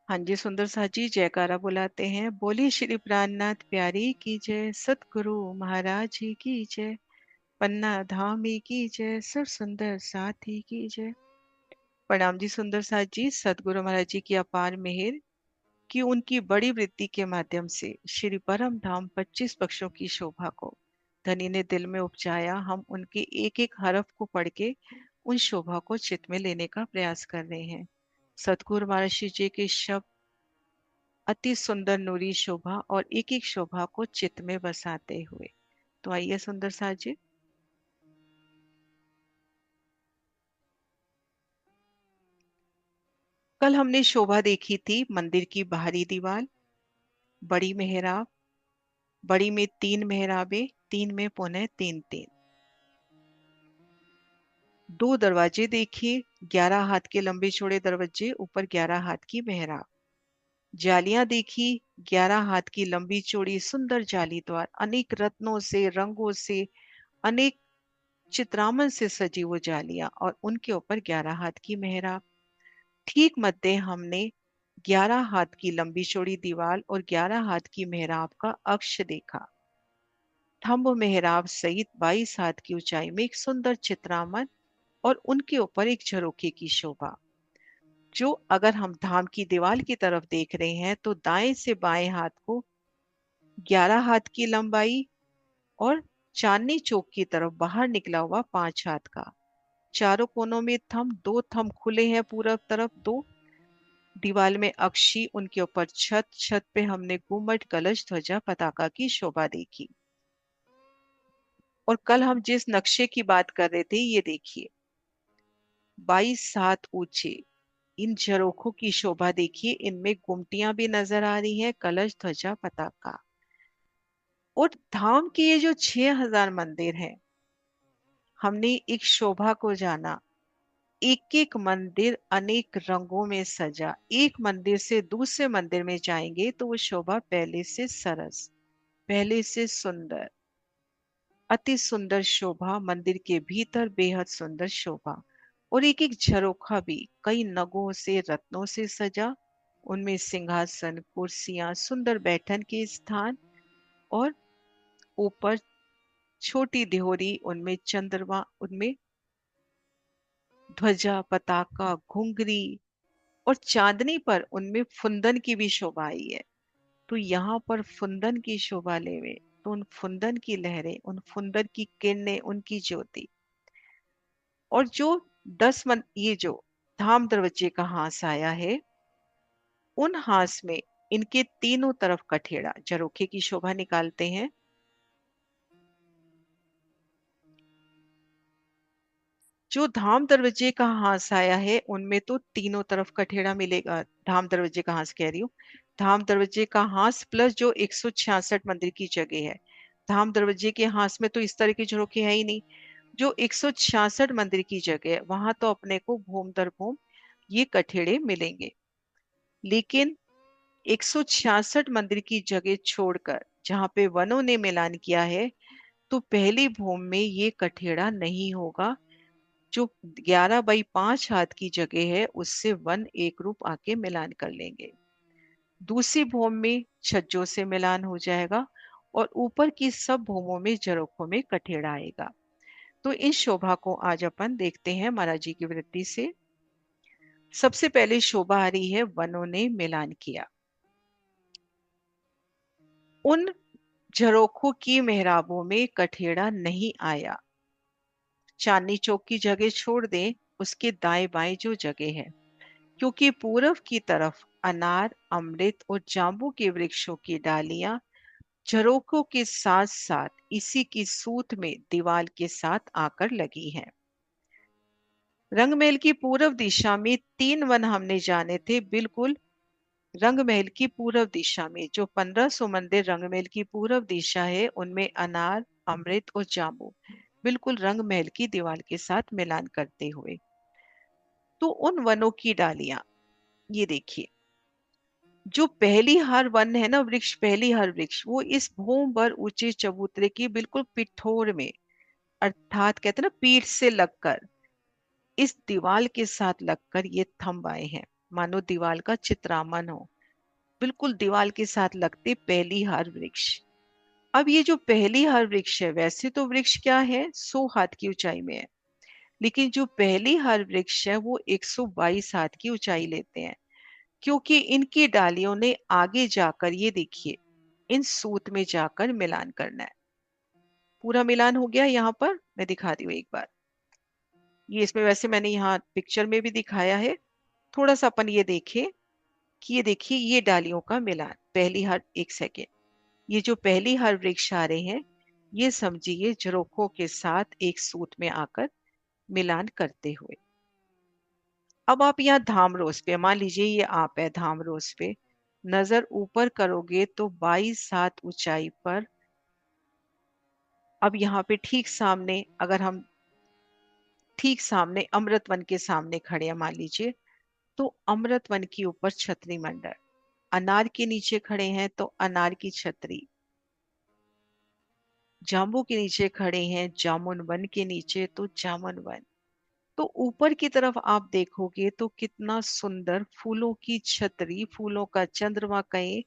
हाँ जी, सुंदर साजी जयकारा बुलाते हैं। बोली श्री प्राणनाथ प्यारी की जय, सतगुरु महाराज जी की जय, पन्ना धामी की जय, सब सुंदर साथी की जय। प्रणाम जी सुंदर साथ जी। सतगुरु महाराज जी की अपार मेहर कि उनकी बड़ी वृत्ति के माध्यम से श्री परम धाम 25 पक्षों की शोभा को धनी ने दिल में उपजाया। हम उनके एक एक हरफ को पढ़ के उन शोभा को चित्त में लेने का प्रयास कर रहे हैं। सतगुरु महाराज जी के शब्द अति सुंदर नूरी शोभा और एक एक शोभा को चित्त में बसाते हुए। तो आइए सुंदर साथ जी। कल हमने शोभा देखी थी मंदिर की बाहरी दीवार, बड़ी मेहराब, बड़ी में 3 मेहराबें, 3 में पुनः 3 3। दो दरवाजे देखिए, 11 हाथ के लंबे चौड़े दरवाजे, ऊपर 11 हाथ की मेहराब। जालियां देखी, 11 हाथ की लंबी चौड़ी सुंदर जाली द्वार, अनेक रत्नों से, रंगों से, अनेक चित्रामन से सजी वो जालियां और उनके ऊपर 11 हाथ की मेहराब। ठीक मध्य हमने 11 हाथ की लंबी चौड़ी दीवार और 11 हाथ की मेहराब का अक्ष देखा। थंब मेहराब सहित 22 हाथ की ऊंचाई में एक सुंदर चित्रामन और उनके ऊपर एक झरोखे की शोभा। जो अगर हम धाम की दीवार की तरफ देख रहे हैं तो दाएं से बाएं हाथ को 11 हाथ की लंबाई और चांदनी चौक की तरफ बाहर निकला हुआ 5 हाथ का। चारों कोनों में थंब, 2 थंब खुले हैं पूरब तरफ, दो दीवार में अक्षी, उनके ऊपर छत, छत पे हमने गुम्बद, कलश, ध्वजा, पताका की शोभा देखी। और कल हम जिस नक्शे की बात कर रहे थे ये देखिए, 22 हाथ ऊंचे इन झरोखों की शोभा देखिए। इनमें गुमटियां भी नजर आ रही हैं, कलश, ध्वजा, पताका। और धाम के ये जो 6000 मंदिर हैं, हमने एक शोभा को जाना। एक एक मंदिर अनेक रंगों में सजा। एक मंदिर से दूसरे मंदिर में जाएंगे तो वो शोभा पहले से सरस, पहले से सुंदर, अति सुंदर शोभा। मंदिर के भीतर बेहद सुंदर शोभा। और एक एक झरोखा भी कई नगों से, रत्नों से सजा। उनमें सिंहासन, कुर्सियां, सुंदर बैठन के स्थान और ऊपर छोटी दिहोरी, उनमें चंद्रमा, उनमें ध्वजा, पताका, घुंघरी और चांदनी पर उनमें फुंदन की भी शोभा आई है। तो यहाँ पर फुंदन की शोभा लेवे तो उन फुंदन की लहरें, उन फुंदन की किरणें, उनकी ज्योति। और जो 10 मन ये जो धाम दरवाजे का हांस आया है, उन हांस में इनके तीनों तरफ कठेड़ा झरोखे की शोभा निकालते हैं। जो धाम दरवाजे का हांस आया है उनमें तो तीनों तरफ कठेड़ा मिलेगा। धाम दरवाजे का हांस कह रही हूँ, धाम दरवाजे का हांस प्लस जो 166 मंदिर की जगह है। धाम दरवाजे के हांस में तो इस तरह के झरोखे है ही नहीं। जो 166 मंदिर की जगह है वहां तो अपने को भूम दर भूम ये कठेड़े मिलेंगे। लेकिन 166 मंदिर की जगह छोड़कर जहां पे वनों ने मिलान किया है, तो पहली भूमि में ये कठेड़ा नहीं होगा। जो 11 बाई 5 हाथ की जगह है उससे वन एक रूप आके मिलान कर लेंगे। दूसरी भूमि में छज्जों से मिलान हो जाएगा और ऊपर की सब भूमों में झरोखों में कठेड़ा आएगा। तो इस शोभा को आज अपन देखते हैं महाराज जी की वृत्ति से। सबसे पहले शोभा आ रही है वनों ने मिलान किया। उन झरोखों की मेहराबों में कठेड़ा नहीं आया। चांदनी चौक की जगह छोड़ दें, उसके दाएं बाएं जो जगह है, क्योंकि पूरब की तरफ अनार, अमृत और जांबू के वृक्षों की डालियां झरोखों के साथ साथ इसी की सूत में दीवार के साथ आकर लगी हैं। रंगमहल की पूर्व दिशा में 3 वन हमने जाने थे, बिल्कुल रंगमहल की पूर्व दिशा में। जो 1500 मंदिर रंगमहल की पूर्व दिशा है उनमें अनार, अमृत और जांबू बिल्कुल रंगमहल की दीवार के साथ मिलान करते हुए। तो उन वनों की डालियां ये देखिए, जो पहली हर वन है ना, वृक्ष, पहली हर वृक्ष वो इस भूम भर ऊंचे चबूतरे की बिल्कुल पिठोर में, अर्थात कहते हैं ना पीठ से लगकर, इस दीवार के साथ लगकर ये थंब आए हैं। मानो दीवार का चित्रामन हो, बिल्कुल दीवार के साथ लगते पहली हर वृक्ष। अब ये जो पहली हर वृक्ष है, वैसे तो वृक्ष क्या है, 100 हाथ की ऊंचाई में है, लेकिन जो पहली हर वृक्ष है वो 122 हाथ की ऊंचाई लेते हैं, क्योंकि इनकी डालियों ने आगे जाकर, ये देखिए, इन सूत में जाकर मिलान करना है। पूरा मिलान हो गया। यहाँ पर मैं दिखाती हूँ एक बार, ये इसमें वैसे मैंने यहाँ पिक्चर में भी दिखाया है। थोड़ा सा अपन ये देखें कि ये देखिए, ये डालियों का मिलान पहली हर, एक सेकेंड, ये जो पहली हर वृक्ष आ रहे हैं, ये समझिए झरोखों के साथ एक सूत में आकर मिलान करते हुए। अब आप यहाँ धामरोस पे, मान लीजिए ये आप है धामरोस पे, नजर ऊपर करोगे तो 22 हाथ ऊंचाई पर, अब यहाँ पे ठीक सामने, अगर हम ठीक सामने अमृतवन के सामने खड़े हैं मान लीजिए, तो अमृतवन के ऊपर छतरी मंडल, अनार के नीचे खड़े हैं तो अनार की छतरी, जाम्बू के नीचे खड़े हैं जामुन वन के नीचे तो जामुन वन। तो ऊपर की तरफ आप देखोगे तो कितना सुंदर फूलों की छतरी, फूलों का चंद्रमा कहें,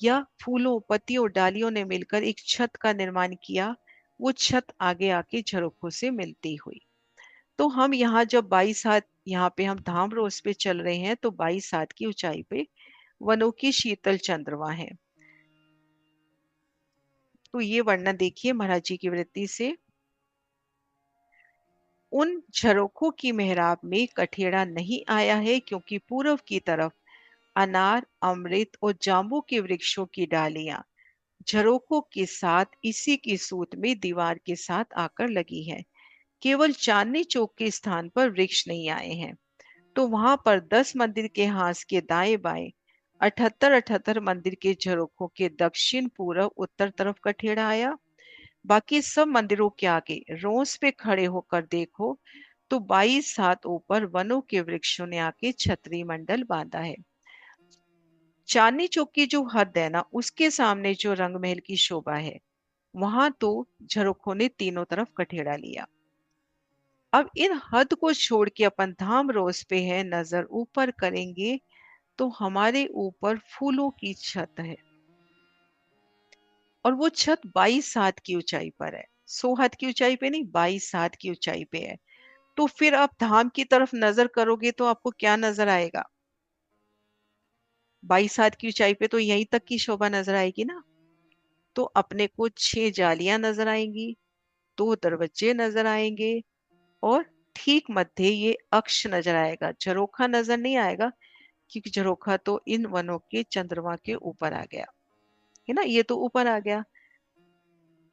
या फूलों, पत्तियों, डालियों ने मिलकर एक छत का निर्माण किया। वो छत आगे आके झरोखों से मिलती हुई। तो हम यहाँ जब 22 हाथ, यहाँ पे हम धाम रोज पे चल रहे हैं तो 22 हाथ की ऊंचाई पे वनों की शीतल चंद्रमा है। तो ये वर्णन देखिए महाराज जी की वृत्ति से। उन झरोखों की मेहराब में कठेड़ा नहीं आया है, क्योंकि पूर्व की तरफ अनार, अमृत और जांबू के वृक्षों की डालियां झरोखों के साथ इसी की सूत में दीवार के साथ आकर लगी है। केवल चांदनी चौक के स्थान पर वृक्ष नहीं आए हैं। तो वहां पर 10 मंदिर के हांस के दाएं बाएं 78 78 मंदिर के झरोखों के दक्षिण, पूर्व, उत्तर तरफ कठेड़ा आया। बाकी सब मंदिरों के आगे रोस पे खड़े होकर देखो तो 22 हाथ ऊपर वनों के वृक्षों ने आके छतरी मंडल बांधा है। चांदनी चौक की जो हद है ना, उसके सामने जो रंग महल की शोभा है, वहां तो झरोखों ने तीनों तरफ कठेड़ा लिया। अब इन हद को छोड़ के अपन धाम रोज पे है, नजर ऊपर करेंगे तो हमारे ऊपर फूलों की छत है, और वो छत 22 हाथ की ऊंचाई पर है। 100 हाथ की ऊंचाई पे नहीं, 22 हाथ की ऊंचाई पे है। तो फिर आप धाम की तरफ नजर करोगे तो आपको क्या नजर आएगा? 22 हाथ की ऊंचाई पे तो यहीं तक की शोभा नजर आएगी ना। तो अपने को 6 जालियां नजर आएंगी, 2 दरवाजे नजर आएंगे, और ठीक मध्य ये अक्ष नजर आएगा। झरोखा नजर नहीं आएगा, क्योंकि झरोखा तो इन वनों के चंद्रमा के ऊपर आ गया है ना, ये तो ऊपर आ गया।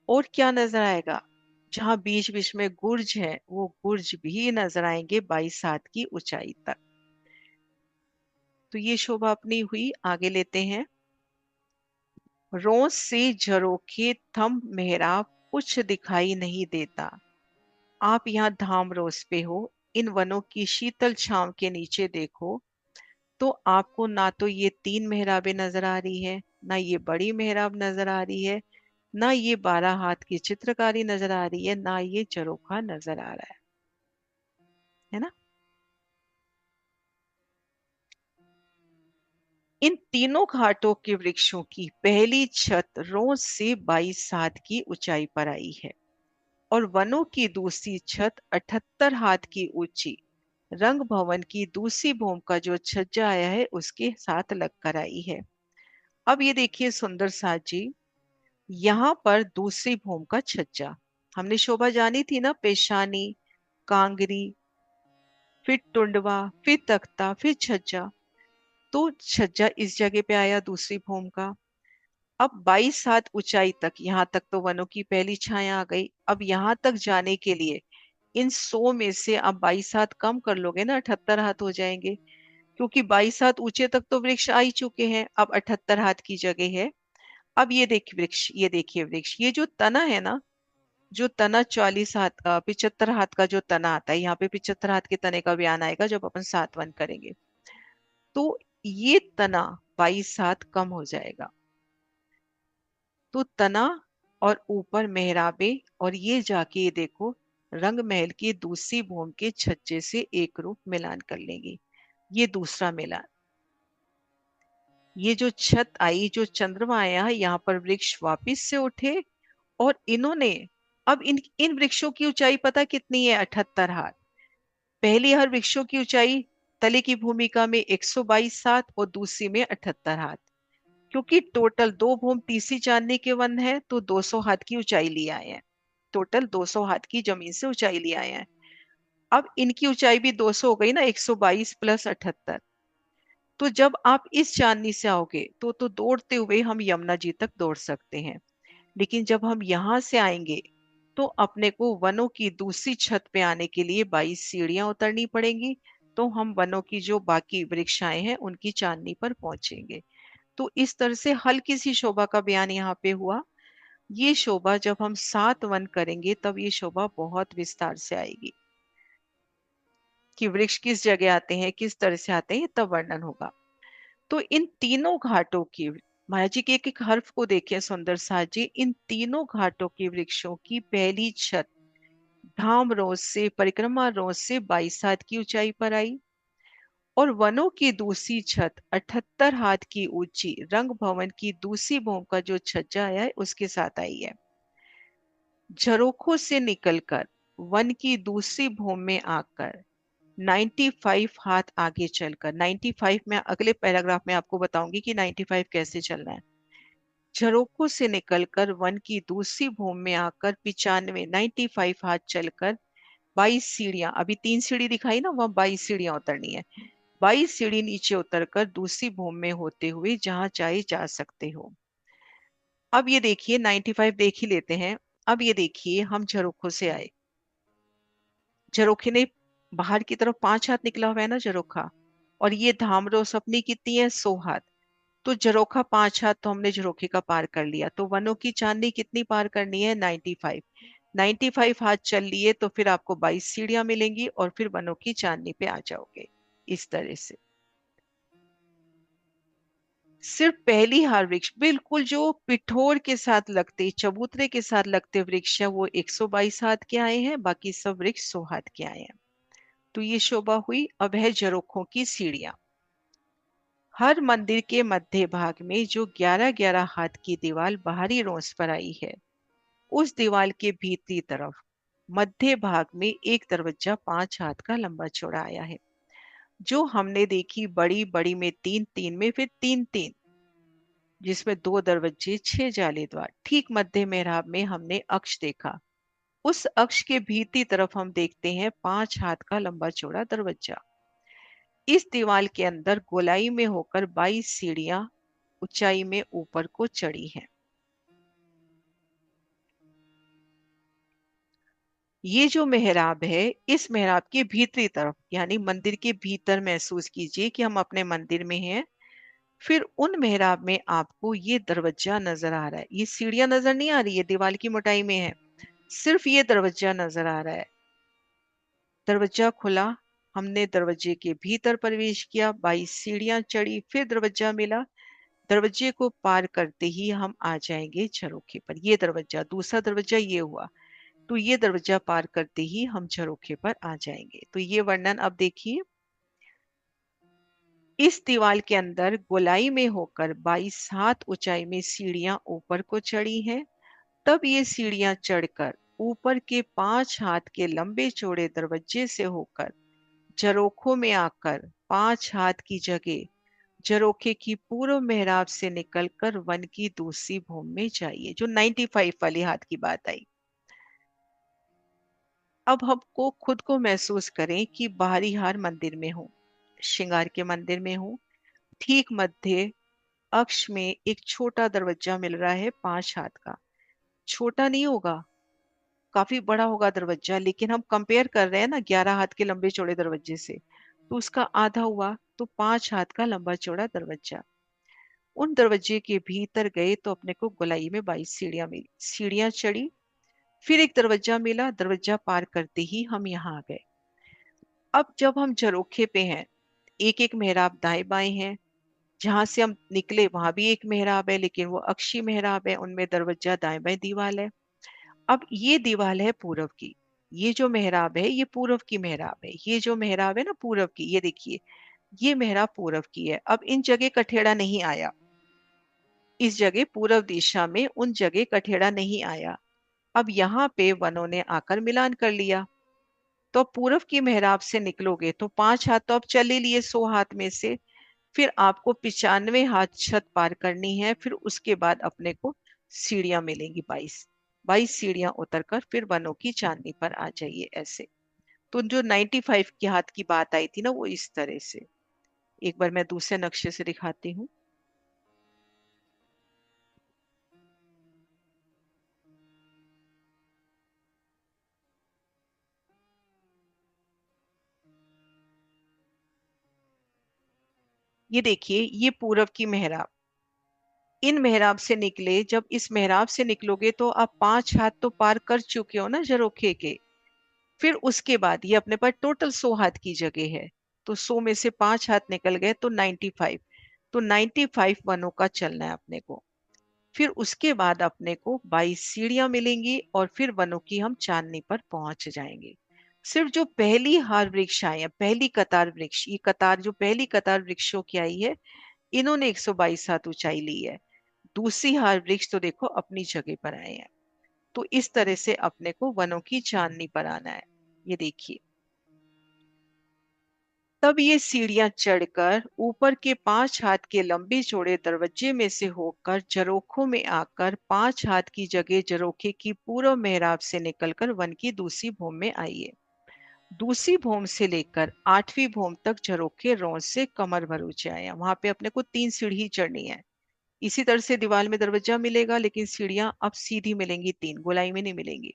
और क्या नजर आएगा? जहां बीच बीच में गुर्ज है, वो गुर्ज भी नजर आएंगे 22 हाथ की ऊंचाई तक। तो ये शोभा अपनी हुई। आगे लेते हैं। रोज से झरोखे थम मेहराब कुछ दिखाई नहीं देता। आप यहाँ धाम रोज पे हो, इन वनों की शीतल छांव के नीचे देखो तो आपको ना तो ये 3 मेहराबें नजर आ रही है, ना ये बड़ी मेहराब नजर आ रही है, ना ये 12 हाथ की चित्रकारी नजर आ रही है, ना ये झरोखा नजर आ रहा है ना। इन तीनों घाटों के वृक्षों की पहली छत रोज से 22 हाथ की ऊंचाई पर आई है, और वनों की दूसरी छत 78 हाथ की ऊंची रंग भवन की दूसरी भूमि का जो छज्जा आया है उसके साथ लगकर आई है। अब ये देखिए सुंदर साथ जी, यहाँ पर दूसरी भूमि का छज्जा, हमने शोभा जानी थी ना, पेशानी, कांगरी, फिर टुंडवा, फिर तख्ता, फिर छज्जा। तो छज्जा इस जगह पे आया दूसरी भूमि का। अब 22 हाथ ऊंचाई तक, यहाँ तक तो वनों की पहली छाया आ गई। अब यहाँ तक जाने के लिए इन 100 में से आप 22 हाथ कम कर लोगे ना, 78 हाथ हो जाएंगे, क्योंकि 22 हाथ ऊंचे तक तो वृक्ष आ ही चुके हैं। अब 78 हाथ की जगह है। अब ये देखिए वृक्ष, ये देखिए वृक्ष, ये जो तना है ना, जो तना 40 हाथ, 75 हाथ का जो तना आता है, यहाँ पे 75 हाथ के तने का बयान आएगा जब अपन सातवन करेंगे। तो ये तना 22 हाथ कम हो जाएगा। तो तना और ऊपर मेहराबे, और ये जाके ये देखो रंग महल की दूसरी भूमि के छज्जे से एक रूप मिलान कर लेंगी। ये दूसरा मिला। ये जो छत आई, जो चंद्रमा आया, यहाँ पर वृक्ष वापिस से उठे और इन्होंने, अब इन इन वृक्षों की ऊंचाई पता कितनी है? 78 हाथ। पहली हर वृक्षों की ऊंचाई तले की भूमिका में 122 हाथ और दूसरी में 78 हाथ। क्योंकि टोटल 2 भूम तीसरी चांदनी के वन है तो 200 हाथ की ऊंचाई लिए आए हैं। टोटल 200 हाथ की जमीन से ऊंचाई लिए आए हैं। अब इनकी ऊंचाई भी 200 हो गई ना, 122 प्लस 78। तो जब आप इस चांदनी से आओगे तो दौड़ते हुए हम यमुना जी तक दौड़ सकते हैं। लेकिन जब हम यहां से आएंगे तो अपने को वनों की दूसरी छत पे आने के लिए 22 सीढ़ियां उतरनी पड़ेंगी। तो हम वनों की जो बाकी वृक्षाएं हैं उनकी चांदनी पर पहुंचेंगे। तो इस तरह से हल्की सी शोभा का बयान यहाँ पे हुआ। ये शोभा जब हम 7 वन करेंगे तब ये शोभा बहुत विस्तार से आएगी। कि वृक्ष किस जगह आते हैं, किस तरह से आते हैं, तब वर्णन होगा। तो इन तीनों घाटों की, महाराज जी के एक एक हर्फ को देखें सुंदर साज जी, इन तीनों घाटों की वृक्षों की पहली छत धाम रोज से, परिक्रमा रोज से 22 हाथ की ऊंचाई पर आई। और वनों की दूसरी छत 78 हाथ की ऊंची रंग भवन की दूसरी भूमि का जो छज्जा है उसके साथ आई है। झरोखों से निकलकर वन की दूसरी भूमि में आकर 95 हाथ आगे चलकर, 95 में अगले पैराग्राफ में आपको बताऊंगी कि 95 कैसे चलना है। झरोखों से निकलकर वन की दूसरी भूमि में आकर 95, 95 हाथ चलकर 22 सीढ़ियां, अभी 3 सीढ़ी दिखाई ना, वहां 22 सीढ़ियां उतरनी है। 22 सीढ़ी नीचे उतरकर दूसरी भूमि में होते हुए जहां चाहे जा सकते हो। अब ये देखिए 95 देख ही लेते हैं। अब ये देखिए हम झरोखों से आए, झरोखे ने बाहर की तरफ 5 हाथ निकला हुआ है ना झरोखा, और ये धामरोस अपनी कितनी है? 100 हाथ। तो झरोखा 5 हाथ तो हमने झरोखे का पार कर लिया। तो वनों की चांदनी कितनी पार करनी है? 95। 95 हाथ चल लिए तो फिर आपको 22 सीढ़ियां मिलेंगी और फिर वनों की चांदनी पे आ जाओगे। इस तरह से सिर्फ पहली हार वृक्ष, बिल्कुल जो पिठोर के साथ लगते, चबूतरे के साथ लगते वृक्ष है, वो 122 हाथ के आए हैं, बाकी सब वृक्ष 100 हाथ के आए हैं। तो ये शोभा हुई। अब है झरोखों की सीढ़ियां। हर मंदिर के मध्य भाग में जो 11-11 हाथ की दीवार बाहरी रोस पर आई है, उस दीवार के भीतरी तरफ मध्य भाग में एक दरवाजा 5 हाथ का लंबा चौड़ा आया है। जो हमने देखी बड़ी बड़ी में 3-3 में, फिर 3-3, जिसमें 2 दरवाजे 6 जाली द्वार। ठीक मध्य मेहराब में हमने अक्ष देखा। उस अक्ष के भीतरी तरफ हम देखते हैं 5 हाथ का लंबा चौड़ा दरवाजा। इस दीवार के अंदर गोलाई में होकर 22 सीढ़ियां ऊंचाई में ऊपर को चढ़ी हैं। ये जो मेहराब है, इस मेहराब के भीतरी तरफ यानी मंदिर के भीतर महसूस कीजिए कि हम अपने मंदिर में हैं। फिर उन मेहराब में आपको ये दरवाजा नजर आ रहा है। ये सीढ़ियां नजर नहीं आ रही है, दीवार की मोटाई में है, सिर्फ ये दरवाजा नजर आ रहा है। दरवाजा खुला, हमने दरवाजे के भीतर प्रवेश किया, 22 सीढ़ियां चढ़ी, फिर दरवाजा मिला। दरवाजे को पार करते ही हम आ जाएंगे झरोखे पर। ये दरवाजा, दूसरा दरवाजा ये हुआ। तो ये दरवाजा पार करते ही हम झरोखे पर आ जाएंगे। तो ये वर्णन अब देखिए। इस दीवार के अंदर गोलाई में होकर 22 हाथ ऊंचाई में सीढ़ियां ऊपर को चढ़ी हैं। तब ये सीढ़ियां चढ़कर ऊपर के 5 हाथ के लंबे चौड़े दरवाजे से होकर झरोखों में आकर 5 हाथ की जगह झरोखे की पूर्व मेहराब से निकलकर वन की दूसरी भूमि में जाइए। जो 95 वाली हाथ की बात आई। अब हमको खुद को महसूस करें कि बाहरी हार मंदिर में हूँ, श्रृंगार के मंदिर में हूँ। ठीक मध्य अक्ष में एक छोटा दरवाजा मिल रहा है 5 हाथ का। छोटा नहीं होगा, काफी बड़ा होगा दरवाजा, लेकिन हम कंपेयर कर रहे हैं ना 11 हाथ के लंबे चौड़े दरवाजे से, तो उसका आधा हुआ। तो 5 हाथ का लंबा चौड़ा दरवाजा। उन दरवाजे के भीतर गए तो अपने को गोलाई में 22 सीढ़ियां मिली। सीढ़ियां चढ़ी, फिर एक दरवाजा मिला। दरवाजा पार करते ही हम यहाँ आ गए। अब जब हम झरोखे पे हैं, एक एक मेहराब दाएं बाएं हैं। जहां से हम निकले वहां भी एक मेहराब है, लेकिन वो अक्षी मेहराब है, उनमें दरवाजा दाएं बाएं दीवार है। अब ये दीवार है पूरब की। ये जो मेहराब है ये पूरब की मेहराब है। ये जो मेहराब है ना पूरब की, ये देखिए ये मेहराब पूरब की है। अब इन जगह कठेड़ा नहीं आया, इस जगह पूर्व दिशा में उन जगह कठेड़ा नहीं आया। अब यहाँ पे वनों ने आकर मिलान कर लिया। तो अब पूरब की मेहराब से निकलोगे तो 5 हाथ तो आप चल ही लिए 100 हाथ में से। फिर आपको 95 हाथ छत पार करनी है। फिर उसके बाद अपने को सीढ़ियां मिलेंगी 22 सीढ़ियां उतरकर फिर वनों की चांदनी पर आ जाइए ऐसे। तो जो 95 की हाथ की बात आई थी ना, वो इस तरह से। एक बार मैं दूसरे नक्शे से दिखाती हूँ। ये देखिए, ये पूरब की मेहराब। इन मेहराब से निकले, जब इस मेहराब से निकलोगे तो आप 5 हाथ तो पार कर चुके हो ना झरोखे के। फिर उसके बाद ये अपने पास टोटल 100 हाथ की जगह है। तो 100 में से 5 हाथ निकल गए तो 95। तो 95 वनों का चलना है अपने को। फिर उसके बाद अपने को 22 सीढ़ियां मिलेंगी और फिर वनों की हम चांदनी पर पहुंच जाएंगे। सिर्फ जो पहली हार वृक्ष आए हैं, पहली कतार वृक्ष, ये कतार जो पहली कतार वृक्षों की आई है, इन्होंने 122 हाथ ऊंचाई ली है। दूसरी हार वृक्ष तो देखो अपनी जगह पर आए हैं। तो इस तरह से अपने को वनों की चांदनी पर आना है। ये देखिए, तब ये सीढ़ियां चढ़कर ऊपर के 5 हाथ के लंबे चौड़े दरवाजे में से होकर झरोखों में आकर 5 हाथ की जगह झरोखे की पूर्व मेहराब से निकलकर वन की दूसरी भूमि में आई है। दूसरी भूमि से लेकर 8वीं भूमि तक झरोखे रोज से कमर भर ऊंचे आए हैं। वहां पे अपने को 3 सीढ़ी चढ़नी है। इसी तरह से दीवार में दरवाजा मिलेगा, लेकिन सीढ़ियां अब सीधी मिलेंगी, 3 गोलाई में नहीं मिलेंगी।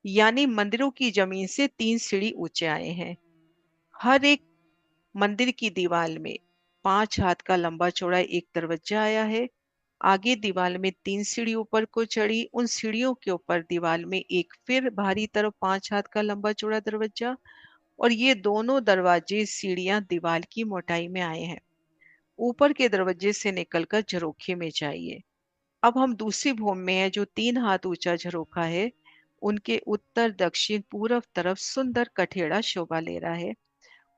यानी मंदिरों की जमीन से 3 सीढ़ी ऊंचे आए हैं। हर एक मंदिर की दीवार में 5 हाथ का लंबा चौड़ा एक दरवाजा आया है। आगे दीवार में 3 सीढ़ी ऊपर को चढ़ी, उन सीढ़ियों के ऊपर दीवार में एक फिर बाहरी तरफ 5 हाथ का लंबा चौड़ा दरवाजा। और ये दोनों दरवाजे सीढ़ियां दीवार की मोटाई में आए हैं। ऊपर के दरवाजे से निकलकर झरोखे में जाइए। अब हम दूसरी भूमि में है, जो 3 हाथ ऊंचा झरोखा है। उनके उत्तर दक्षिण पूर्व तरफ सुंदर कठेड़ा शोभा ले रहा है।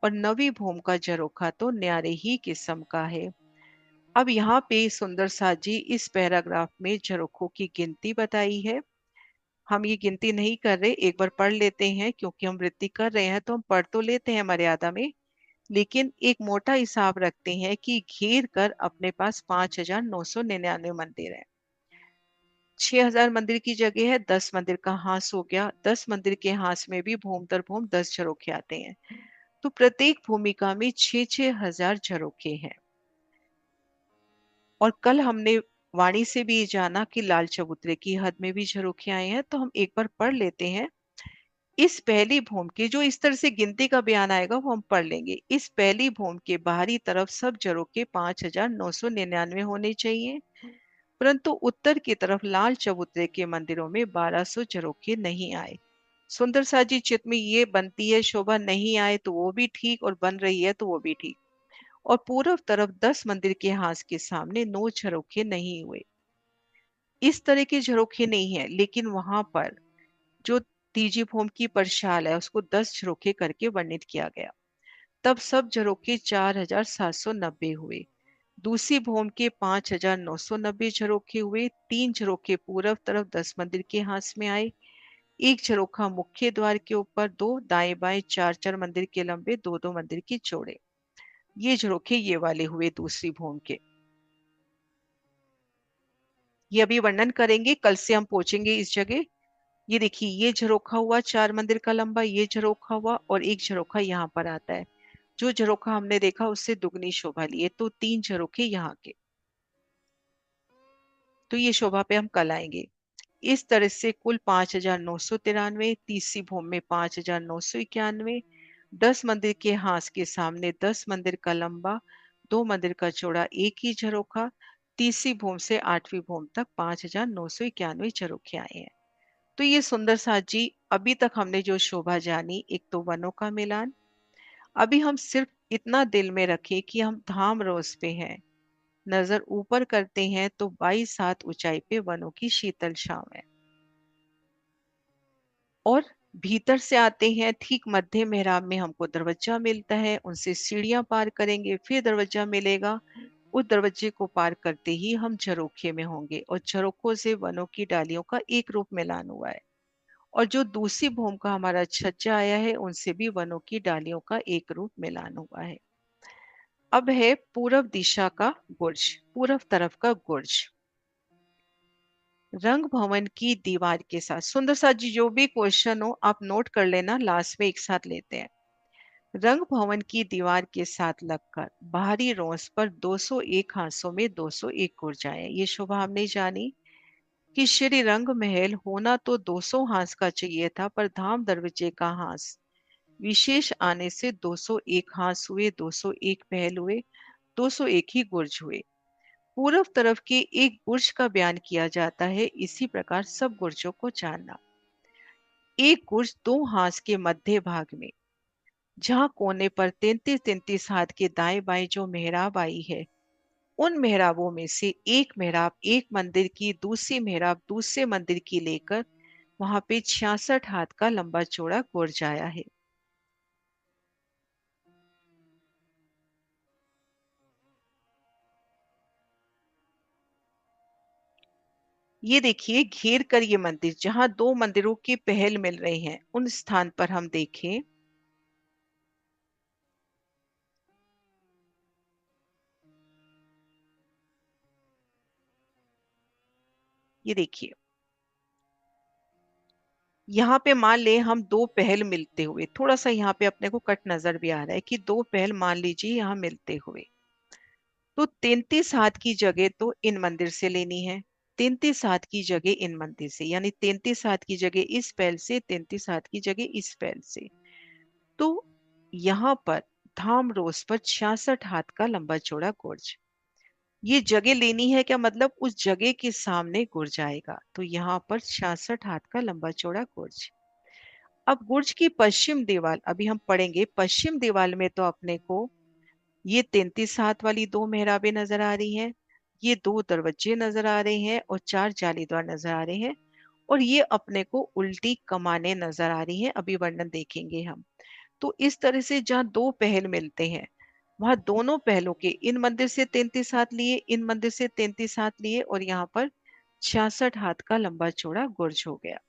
और नवी भूमि का झरोखा तो न्यारे ही किस्म का है। अब यहाँ पे सुंदर सा जी इस पैराग्राफ में झरोखों की गिनती बताई है। हम ये गिनती नहीं कर रहे, एक बार पढ़ लेते हैं, क्योंकि हम वृत्ति कर रहे हैं तो हम पढ़ तो लेते हैं मर्यादा में। लेकिन एक मोटा हिसाब रखते हैं कि घेर कर अपने पास 5,999 मंदिर है। 6,000 मंदिर की जगह है, 10 मंदिर का हांस हो गया। 10 मंदिर के हांस में भी भूम दर भूम 10 झरोखे आते हैं। तो प्रत्येक भूमिका में 6,000 झरोखे हैं। और कल हमने वाणी से भी ये जाना कि लाल चबूतरे की हद में भी झरोखे आए हैं। तो हम एक बार पढ़ लेते हैं। इस पहली भूमि के जो इस तरह से गिनती का बयान आएगा वो हम पढ़ लेंगे। इस पहली भूमि के बाहरी तरफ सब झरोखे 5,999 होने चाहिए। परंतु उत्तर की तरफ लाल चबूतरे के मंदिरों में 1,200 झरोखे नहीं आए। सुंदर साजी चित्त में ये बनती है, शोभा नहीं आए तो वो भी ठीक, और बन रही है तो वो भी ठीक। और पूर्व तरफ 10 मंदिर के हास के सामने 9 झरोखे नहीं हुए। इस तरह के झरोखे नहीं है, लेकिन वहां पर जो तीजी भूमि की परशाल है उसको 10 झरोखे करके वर्णित किया गया। तब सब झरोखे 4,790 हुए। दूसरी भूमि के 5,990 झरोखे हुए। 3 झरोखे पूर्व तरफ 10 मंदिर के हाथ में आए। एक झरोखा मुख्य द्वार के ऊपर, दो दाएं बाएं 4-4 मंदिर के लंबे, दो दो मंदिर के चौड़े। ये झरोखे ये वाले हुए दूसरी भूमि के। ये अभी वर्णन करेंगे, कल से हम पहुंचेंगे इस जगह। ये देखिए, ये झरोखा हुआ 4 मंदिर का लंबा, ये झरोखा हुआ, और एक झरोखा यहाँ पर आता है। जो झरोखा हमने देखा उससे दुगनी शोभा लिए, तो 3 झरोखे यहाँ के। तो ये शोभा पे हम कल आएंगे। इस तरह से कुल 5,993, तीसरी भूमि में 5,991। 10 मंदिर के हास के सामने 10 मंदिर का लंबा, 2 मंदिर का चौड़ा एक ही झरोखा। तीसरी भूमि से 8वीं भूमि तक 5,991 झरोखे आए हैं। तो ये सुंदर सा जी, अभी तक हमने जो शोभा जानी, एक तो वनों का मिलान। अभी हम सिर्फ इतना दिल में रखें कि हम धाम रोज पे हैं। नजर ऊपर करते हैं तो 22 हाथ ऊंचाई पे वनों की शीतल छांव है। और भीतर से आते हैं, ठीक मध्य मेहराब में हमको दरवाजा मिलता है, उनसे सीढ़ियां पार करेंगे, फिर दरवाजा मिलेगा। उस दरवाजे को पार करते ही हम झरोखे में होंगे, और झरोखों से वनों की डालियों का एक रूप मिलान हुआ है। और जो दूसरी भूमि का हमारा छज्जा आया है, उनसे भी वनों की डालियों का एक रूप मिलान हुआ है। अब है पूरब दिशा का गुर्ज, पूरब तरफ का गुर्ज। रंग भवन की दीवार के साथ, सुंदर सा जी जो भी क्वेश्चन हो आप नोट कर लेना, लास्ट में एक साथ लेते हैं। रंग भवन की दीवार के साथ लगकर बाहरी रोस पर 201 हांसों में 201 गुर्जाएं। ये शोभा हमने जानी कि श्री रंग महल होना तो 200 हांस का चाहिए था, पर धाम दरवाजे का हांस विशेष आने से 201 हांस हुए, 201 महल हुए, 201 ही गुर्ज हुए। पूर्व तरफ के एक बुर्ज का बयान किया जाता है, इसी प्रकार सब बुर्जों को जानना। एक बुर्ज दो हांस के मध्य भाग में, जहां कोने पर 33-33 हाथ के दाएं बाएं जो मेहराब आई है, उन मेहराबों में से एक मेहराब एक मंदिर की, दूसरी मेहराब दूसरे मंदिर की लेकर वहां पे 66 हाथ का लंबा चौड़ा बुर्ज आया है। ये देखिए घेर कर ये मंदिर, जहां दो मंदिरों के पहल मिल रहे हैं, उन स्थान पर हम देखें। ये देखिए, यहाँ पे मान ले हम दो पहल मिलते हुए, थोड़ा सा यहाँ पे अपने को कट नजर भी आ रहा है कि दो पहल मान लीजिए यहाँ मिलते हुए, तो 33 हाथ की जगह तो इन मंदिर से लेनी है, 33 हाथ की जगह इन मंदिर से, यानी 33 हाथ की जगह इस पहल से, 33 हाथ की जगह इस पहल से। तो यहाँ पर धाम रोज पर 66 हाथ का लंबा चौड़ा गुर्ज, ये जगह लेनी है, क्या मतलब उस जगह के सामने गुर्ज आएगा, तो यहाँ पर 66 हाथ का लंबा चौड़ा गुर्ज। अब गुर्ज की पश्चिम दीवार अभी हम पढ़ेंगे, पश्चिम दीवार में तो अपने को ये 33 हाथ वाली दो मेहराबें नजर आ रही हैं, ये दो दरवाजे नजर आ रहे हैं, और चार जालीदार नजर आ रहे हैं, और ये अपने को उल्टी कमाने नजर आ रही हैं, अभी वर्णन देखेंगे हम। तो इस तरह से जहाँ दो पहल मिलते हैं, वहां दोनों पहलों के, इन मंदिर से 33 हाथ लिए, इन मंदिर से 33 हाथ लिए, और यहाँ पर 66 हाथ का लंबा चौड़ा गुर्ज हो गया।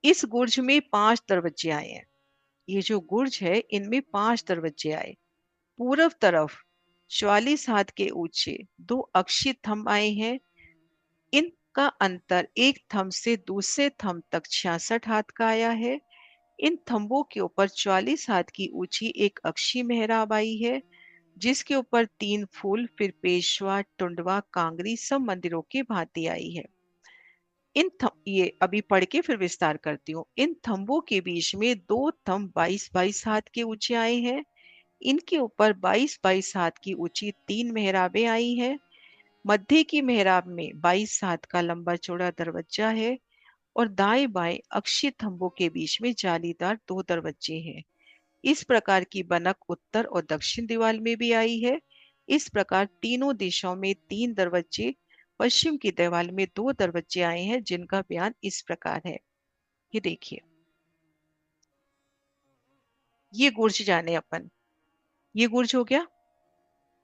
इस गुर्ज में 5 दरवाजे आए हैं, ये जो गुर्ज है इनमें 5 दरवाजे आए। पूर्व तरफ 44 हाथ के ऊंचे दो अक्षी थंब आए हैं, इनका अंतर एक थंब से दूसरे थंब तक 66 हाथ का आया है। इन थंबों के ऊपर 44 हाथ की ऊंची एक अक्षी मेहराब आई है, जिसके ऊपर 3 फूल, फिर पेशवा, टुंडवा, कांगरी सब मंदिरों की भांति आई है। ये अभी पढ़ के फिर विस्तार करती हूँ। इन थंबों के बीच में दो थंब 22-22 हाथ के ऊंचे आए हैं, इनके ऊपर 22-22 हाथ की ऊंची 3 मेहराबें आई हैं। मध्य की मेहराब में 22 हाथ का लंबा चौड़ा दरवाजा है, और दाएं बाएं अक्षी थंबों के बीच में जालीदार दो दरवाजे हैं। इस प्रकार की बनक उत्तर और दक्षिण दीवार में भी आई है। इस प्रकार तीनों दिशाओं में 3 दरवाजे, पश्चिम की दीवार में 2 दरवाजे आए हैं, जिनका बयान इस प्रकार है। ये देखिए, ये गुर्ज जाने अपन, ये गुर्ज हो गया।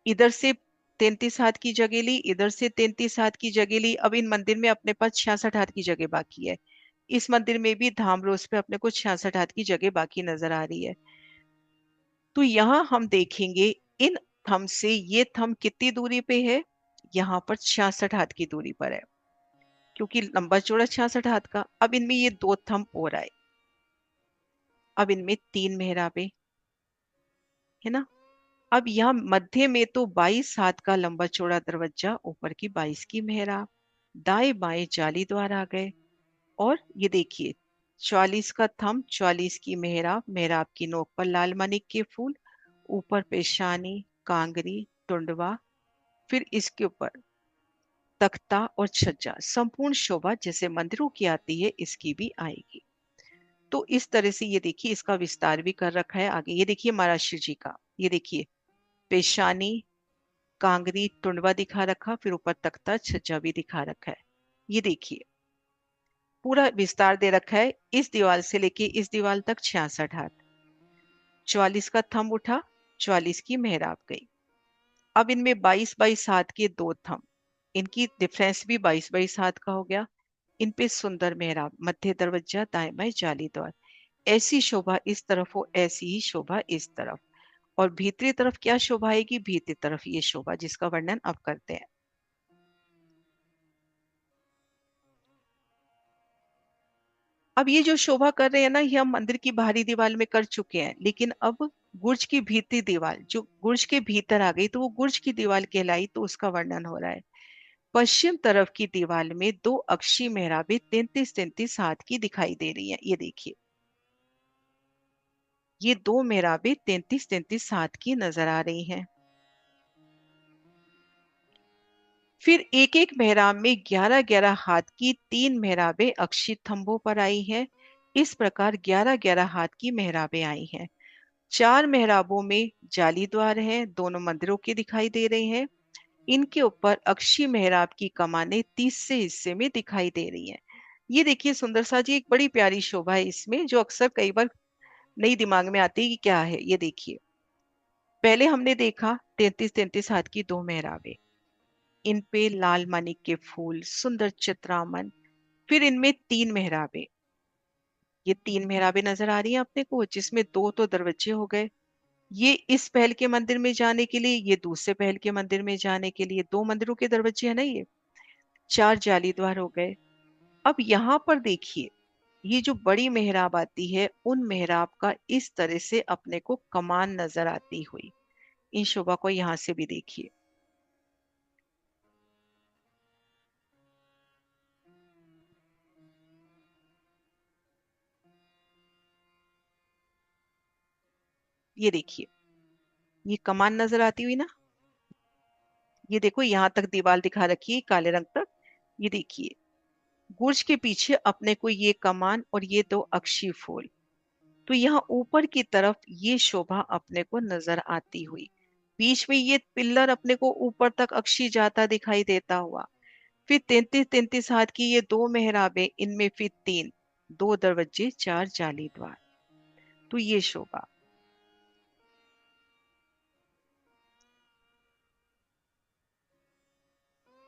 इधर से 33 हाथ की जगह ली, इधर से 33 हाथ की जगह ली। अब इन मंदिर में अपने पास 66 हाथ की जगह बाकी है, इस मंदिर में भी धाम रोज पे अपने को 66 हाथ की जगह बाकी नजर आ रही है। तो यहाँ हम देखेंगे, इन थंब से ये थंब कितनी दूरी पे है, यहाँ पर 66 हाथ की दूरी पर है, क्योंकि लंबा चौड़ा 66 हाथ का। अब इनमें ये दो थंब और आए, अब इनमें 3 मेहराबें है ना। अब यहाँ मध्य में तो 22 हाथ का लंबा चौड़ा दरवाजा, ऊपर की 22 की मेहराब, दाएं बाएं जाली द्वार आ गए। और ये देखिए, 44 का थंब, 44 की मेहराब, मेहराब की नोक पर लाल मानिक के फूल, ऊपर पेशानी, कांगरी, टुंडवा, फिर इसके ऊपर तख्ता और छज्जा, संपूर्ण शोभा जैसे मंदिरों की आती है इसकी भी आएगी। तो इस तरह से ये देखिए, इसका विस्तार भी कर रखा है आगे। ये देखिए महाराष्ट्र जी का, ये देखिए पेशानी, कांगरी, टुंडवा दिखा रखा, फिर ऊपर तख्ता छज्जा भी दिखा रखा है। ये देखिए पूरा विस्तार दे रखा है, इस दीवार से लेके इस दीवार तक 66 हाथ। 44 का थंब उठा, 44 की मेहराब गई। अब इनमें 22 22 हाथ के दो थंब, इनकी डिफरेंस भी 22 22 हाथ का हो गया। इन पे सुंदर मेहराब, मध्य दरवाजा, दाएं बाएं जाली द्वार। ऐसी शोभा इस तरफ हो, ऐसी ही शोभा इस तरफ। और भीतरी तरफ क्या शोभा आएगी, भीतरी तरफ ये शोभा, जिसका वर्णन अब करते हैं। अब ये जो शोभा कर रहे हैं ना, ये हम मंदिर की बाहरी दीवार में कर चुके हैं, लेकिन अब गुर्ज की भीतरी दीवार जो गुर्ज के भीतर आ गई, तो वो गुर्ज की दीवार कहलाई, तो उसका वर्णन हो रहा है। पश्चिम तरफ की दीवार में दो अक्षी मेहराबें 33 33 हाथ की दिखाई दे रही हैं। ये देखिए, ये दो मेहराबें 33 33 हाथ की नजर आ रही हैं। फिर एक एक मेहराब में 11 11 हाथ की तीन मेहराबें अक्षी थंभों पर आई हैं। इस प्रकार 11 11 हाथ की मेहराबें आई हैं। चार मेहराबों में जाली द्वार हैं, दोनों मंदिरों के दिखाई दे रहे हैं। इनके ऊपर अक्षी मेहराब की कमानें तीसरे हिस्से में दिखाई दे रही हैं। ये देखिए सुंदर सा जी, एक बड़ी प्यारी शोभा है इसमें, जो अक्सर कई बार नहीं दिमाग में आती है कि क्या है। ये देखिए, पहले हमने देखा 33 33 हाथ की दो मेहराबें, इन पे लाल मानिक के फूल, सुंदर चित्रामन। फिर इनमें तीन मेहराबें, ये तीन मेहराबें नजर आ रही हैं अपने को, जिसमें दो तो दरवाजे हो गए। ये इस पहल के मंदिर में जाने के लिए, ये दूसरे पहल के मंदिर में जाने के लिए, दो मंदिरों के दरवाजे है ना ये। चार जाली द्वार हो गए। अब यहाँ पर देखिए, ये जो बड़ी मेहराब आती है, उन मेहराब का इस तरह से अपने को कमान नजर आती हुई। इन शोभा को यहाँ से भी देखिए। ये देखिए, ये कमान नजर आती हुई ना। ये देखो यहाँ तक दीवार दिखा रखी है काले रंग तक। ये देखिए, गुर्ज के पीछे अपने को ये कमान और ये दो अक्षी फूल। तो यहाँ ऊपर की तरफ ये शोभा अपने को नजर आती हुई। बीच में ये पिल्लर अपने को ऊपर तक अक्षी जाता दिखाई देता हुआ। फिर 33 33 हाथ की ये दो मेहराबें, इनमें फिर तीन, दो दरवाजे, चार जाली द्वार। तो ये शोभा।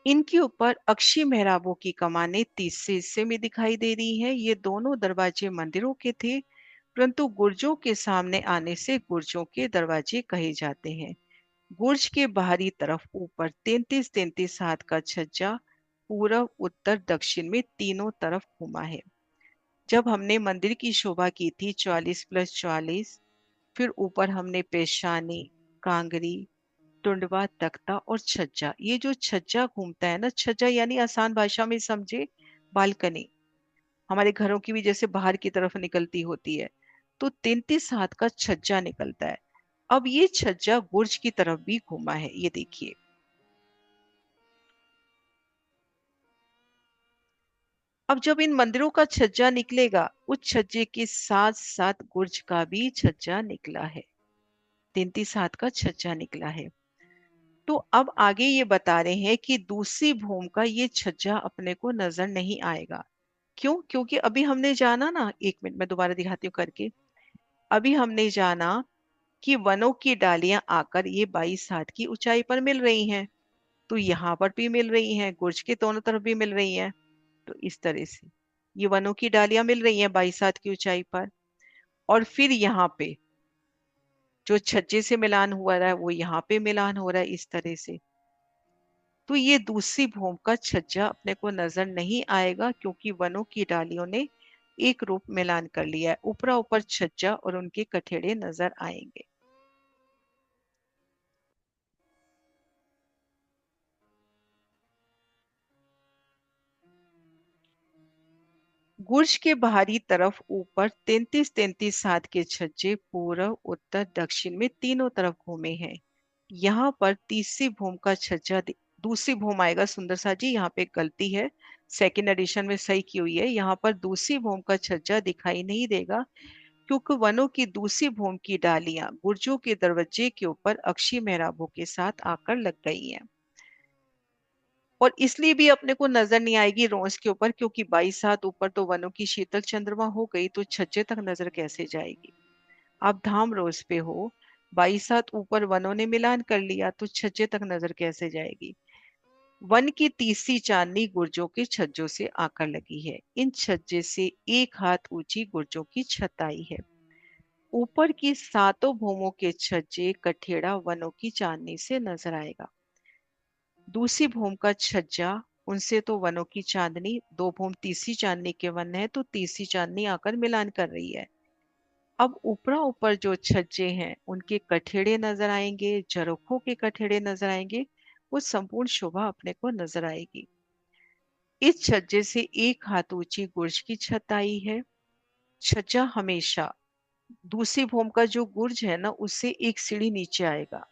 इनके ऊपर अक्षी मेहराबों की कमानें तीसरे हिस्से में दिखाई दे रही हैं। ये दोनों दरवाजे मंदिरों के थे, परंतु गुर्जों के सामने आने से गुर्जों के दरवाजे कहे जाते हैं। गुर्ज के बाहरी तरफ ऊपर 33 33 हाथ का छज्जा पूरब उत्तर दक्षिण में तीनों तरफ घुमा है। जब हमने मंदिर की शोभा की थी 44 + 44, फिर ऊपर हमने पेशानी, कांगरी, टुंडवा, तख्ता और छज्जा। ये जो छज्जा घूमता है ना, छज्जा यानी आसान भाषा में समझे बालकनी, हमारे घरों की भी जैसे बाहर की तरफ निकलती होती है, तो 33 हाथ का छज्जा निकलता है। अब ये छज्जा बुर्ज की तरफ भी घूमा है। ये देखिए, अब जब इन मंदिरों का छज्जा निकलेगा, उस छज्जे के साथ साथ गुर्ज का भी छज्जा निकला है। 33 हाथ का छज्जा निकला है। तो अब आगे ये बता रहे हैं कि दूसरी भूमि का ये छज्जा अपने को नजर नहीं आएगा। क्यों? क्योंकि अभी हमने जाना ना, एक मिनट में दोबारा दिखाती हूँ करके। अभी हमने जाना कि वनों की डालियां आकर ये 22 हाथ की ऊंचाई पर मिल रही हैं। तो यहाँ पर भी मिल रही हैं, गुर्ज के दोनों तरफ भी मिल रही हैं। तो इस तरह से ये वनों की डालियां मिल रही हैं 22 हाथ की ऊंचाई पर। और फिर यहाँ पे जो छज्जे से मिलान हुआ रहा है, वो यहाँ पे मिलान हो रहा है इस तरह से। तो ये दूसरी भूमि का छज्जा अपने को नजर नहीं आएगा, क्योंकि वनों की डालियों ने एक रूप मिलान कर लिया है। ऊपरा ऊपर छज्जा और उनके कठेड़े नजर आएंगे। गुर्ज के बाहरी तरफ ऊपर 33 33 हाथ के छज्जे पूर्व उत्तर दक्षिण में तीनों तरफ घूमे हैं। यहाँ पर तीसरी भूमि का छज्जा दूसरी भूमि आएगा। सुंदर सा जी, यहाँ पे एक गलती है, सेकंड एडिशन में सही की हुई है। यहाँ पर दूसरी भूमि का छज्जा दिखाई नहीं देगा, क्योंकि वनों की दूसरी भूमि की डालियां गुर्जों के दरवाजे के ऊपर अक्षी मेहराबों के साथ आकर लग गई हैं। और इसलिए भी अपने को नजर नहीं आएगी रोज के ऊपर, क्योंकि 22 हाथ ऊपर तो वनों की शीतल चंद्रमा हो गई, तो छज्जे तक नजर कैसे जाएगी। आप धाम रोज पे हो, 22 हाथ ऊपर वनों ने मिलान कर लिया, तो छज्जे तक नजर कैसे जाएगी। वन की तीसरी चांदनी गुर्जों के छज्जों से आकर लगी है। इन छज्जे से 1 हाथ ऊंची गुर्जों की छत आई है। ऊपर की सातों भूमों के छज्जे कठेड़ा वनों की चांदनी से नजर आएगा। दूसरी भूम का छज्जा, उनसे तो वनों की चांदनी, दो भूम तीसरी चांदनी के वन है, तो तीसरी चांदनी आकर मिलान कर रही है। अब ऊपरा ऊपर जो छज्जे हैं उनके कठेड़े नजर आएंगे, झरोखों के कठेड़े नजर आएंगे। वो संपूर्ण शोभा अपने को नजर आएगी। इस छज्जे से 1 हाथ ऊंची गुर्ज की छत आई है। छज्जा हमेशा दूसरी भूम का जो गुर्ज है ना, उससे एक सीढ़ी नीचे आएगा।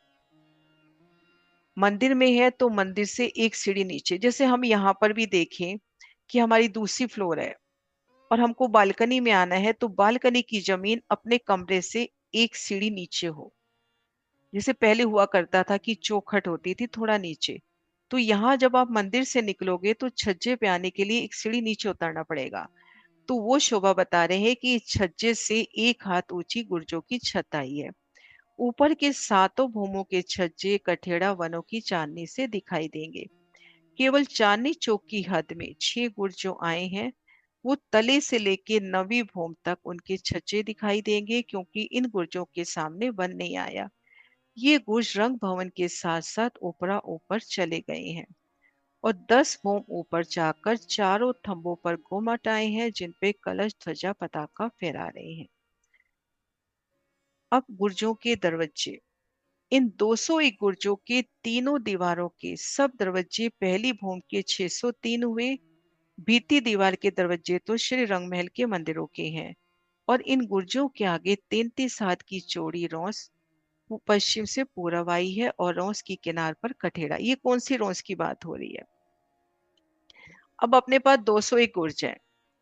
मंदिर में है तो मंदिर से एक सीढ़ी नीचे, जैसे हम यहाँ पर भी देखें कि हमारी दूसरी फ्लोर है और हमको बालकनी में आना है, तो बालकनी की जमीन अपने कमरे से एक सीढ़ी नीचे हो। जैसे पहले हुआ करता था कि चौखट होती थी थोड़ा नीचे, तो यहाँ जब आप मंदिर से निकलोगे तो छज्जे पे आने के लिए एक सीढ़ी नीचे उतरना पड़ेगा। तो वो शोभा बता रहे हैं कि छज्जे से 1 हाथ ऊंची गुर्जों की छत आई है। ऊपर के सातों भूमों के छज्जे कठेड़ा वनों की चांदनी से दिखाई देंगे। केवल चांदनी चौक की हद में 6 गुर्ज जो आए हैं, वो तले से लेके 9वीं भूम तक उनके छज्जे दिखाई देंगे, क्योंकि इन गुर्जों के सामने वन नहीं आया। ये गुर्ज रंग भवन के साथ साथ ऊपरा ऊपर चले गए हैं और 10 भूम ऊपर जाकर चारों थंबों पर घुमट आए हैं, जिनपे कलश ध्वजा पताका फहरा रहे हैं। अब गुर्जों के दरवाजे। इन 201 गुर्जों के तीनों दीवारों के सब दरवाजे पहली भूम के 603 हुए। भीती दीवार के दरवाजे तो श्री रंगमहल के मंदिरों के हैं। और इन गुर्जों के आगे 33 हाथ की चौड़ी रौस पश्चिम से पूरब आई है और रौस की किनार पर कठेड़ा। ये कौन सी रौस की बात हो रही है। अब अपने पास 201 गुर्ज है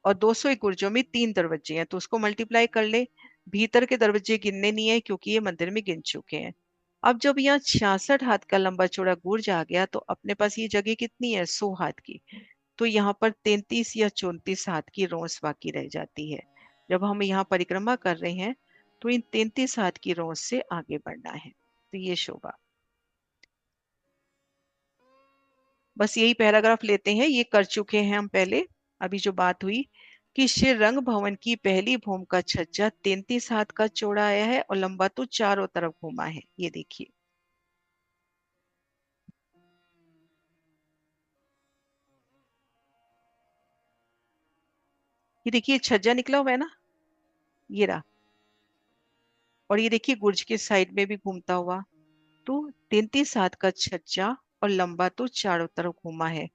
और 201 गुर्जों में 3 दरवाजे हैं, तो उसको मल्टीप्लाई कर ले। भीतर के दरवाजे गिनने नहीं है क्योंकि ये मंदिर में गिन चुके हैं। अब जब यहाँ 66 हाथ का लंबा चौड़ा गुर्ज आ गया, तो अपने पास ये जगह कितनी है, 100 हाथ की। तो यहाँ पर 33 या 34 हाथ की रौस बाकी रह जाती है। जब हम यहाँ परिक्रमा कर रहे हैं तो इन 33 हाथ की रौस से आगे बढ़ना है। तो ये शोभा, बस यही पैराग्राफ लेते हैं, ये कर चुके हैं हम पहले। अभी जो बात हुई कि श्री रंग भवन की पहली भूम का छज्जा 33 हाथ का चौड़ा आया है और लंबा तो चारों तरफ घूमा है। ये देखिए, ये देखिए छज्जा निकला हुआ है ना, ये रहा। और ये देखिए गुर्ज के साइड में भी घूमता हुआ। तो 33 हाथ का छज्जा और लंबा तो चारों तरफ घूमा है।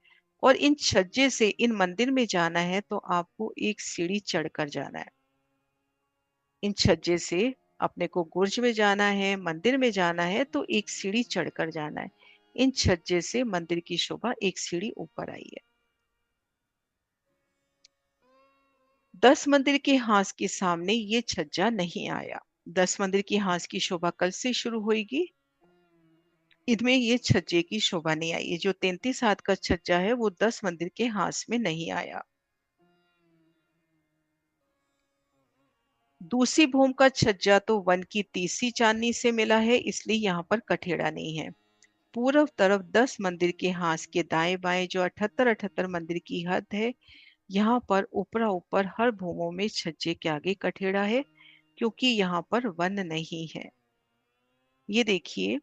और इन छज्जे से इन मंदिर में जाना है तो आपको एक सीढ़ी चढ़कर जाना है। इन छज्जे से अपने को गुर्ज में जाना है, मंदिर में जाना है तो एक सीढ़ी चढ़कर जाना है। इन छज्जे से मंदिर की शोभा एक सीढ़ी ऊपर आई है। 10 मंदिर के हास के सामने ये छज्जा नहीं आया। 10 मंदिर की हास की शोभा कल से शुरू होगी। इनमें ये छज्जे की शोभा नहीं आई। ये जो 33 हाथ का छज्जा है वो 10 मंदिर के हास में नहीं आया। दूसरी भूम का छज्जा तो वन की तीसरी चांदनी से मिला है, इसलिए यहाँ पर कठेड़ा नहीं है। पूर्व तरफ 10 मंदिर के हास के दाएं बाएं जो 78 मंदिर की हद है, यहाँ पर ऊपरा ऊपर हर भूमों में छज्जे के आगे कठेड़ा है, क्योंकि यहाँ पर वन नहीं है। ये देखिए,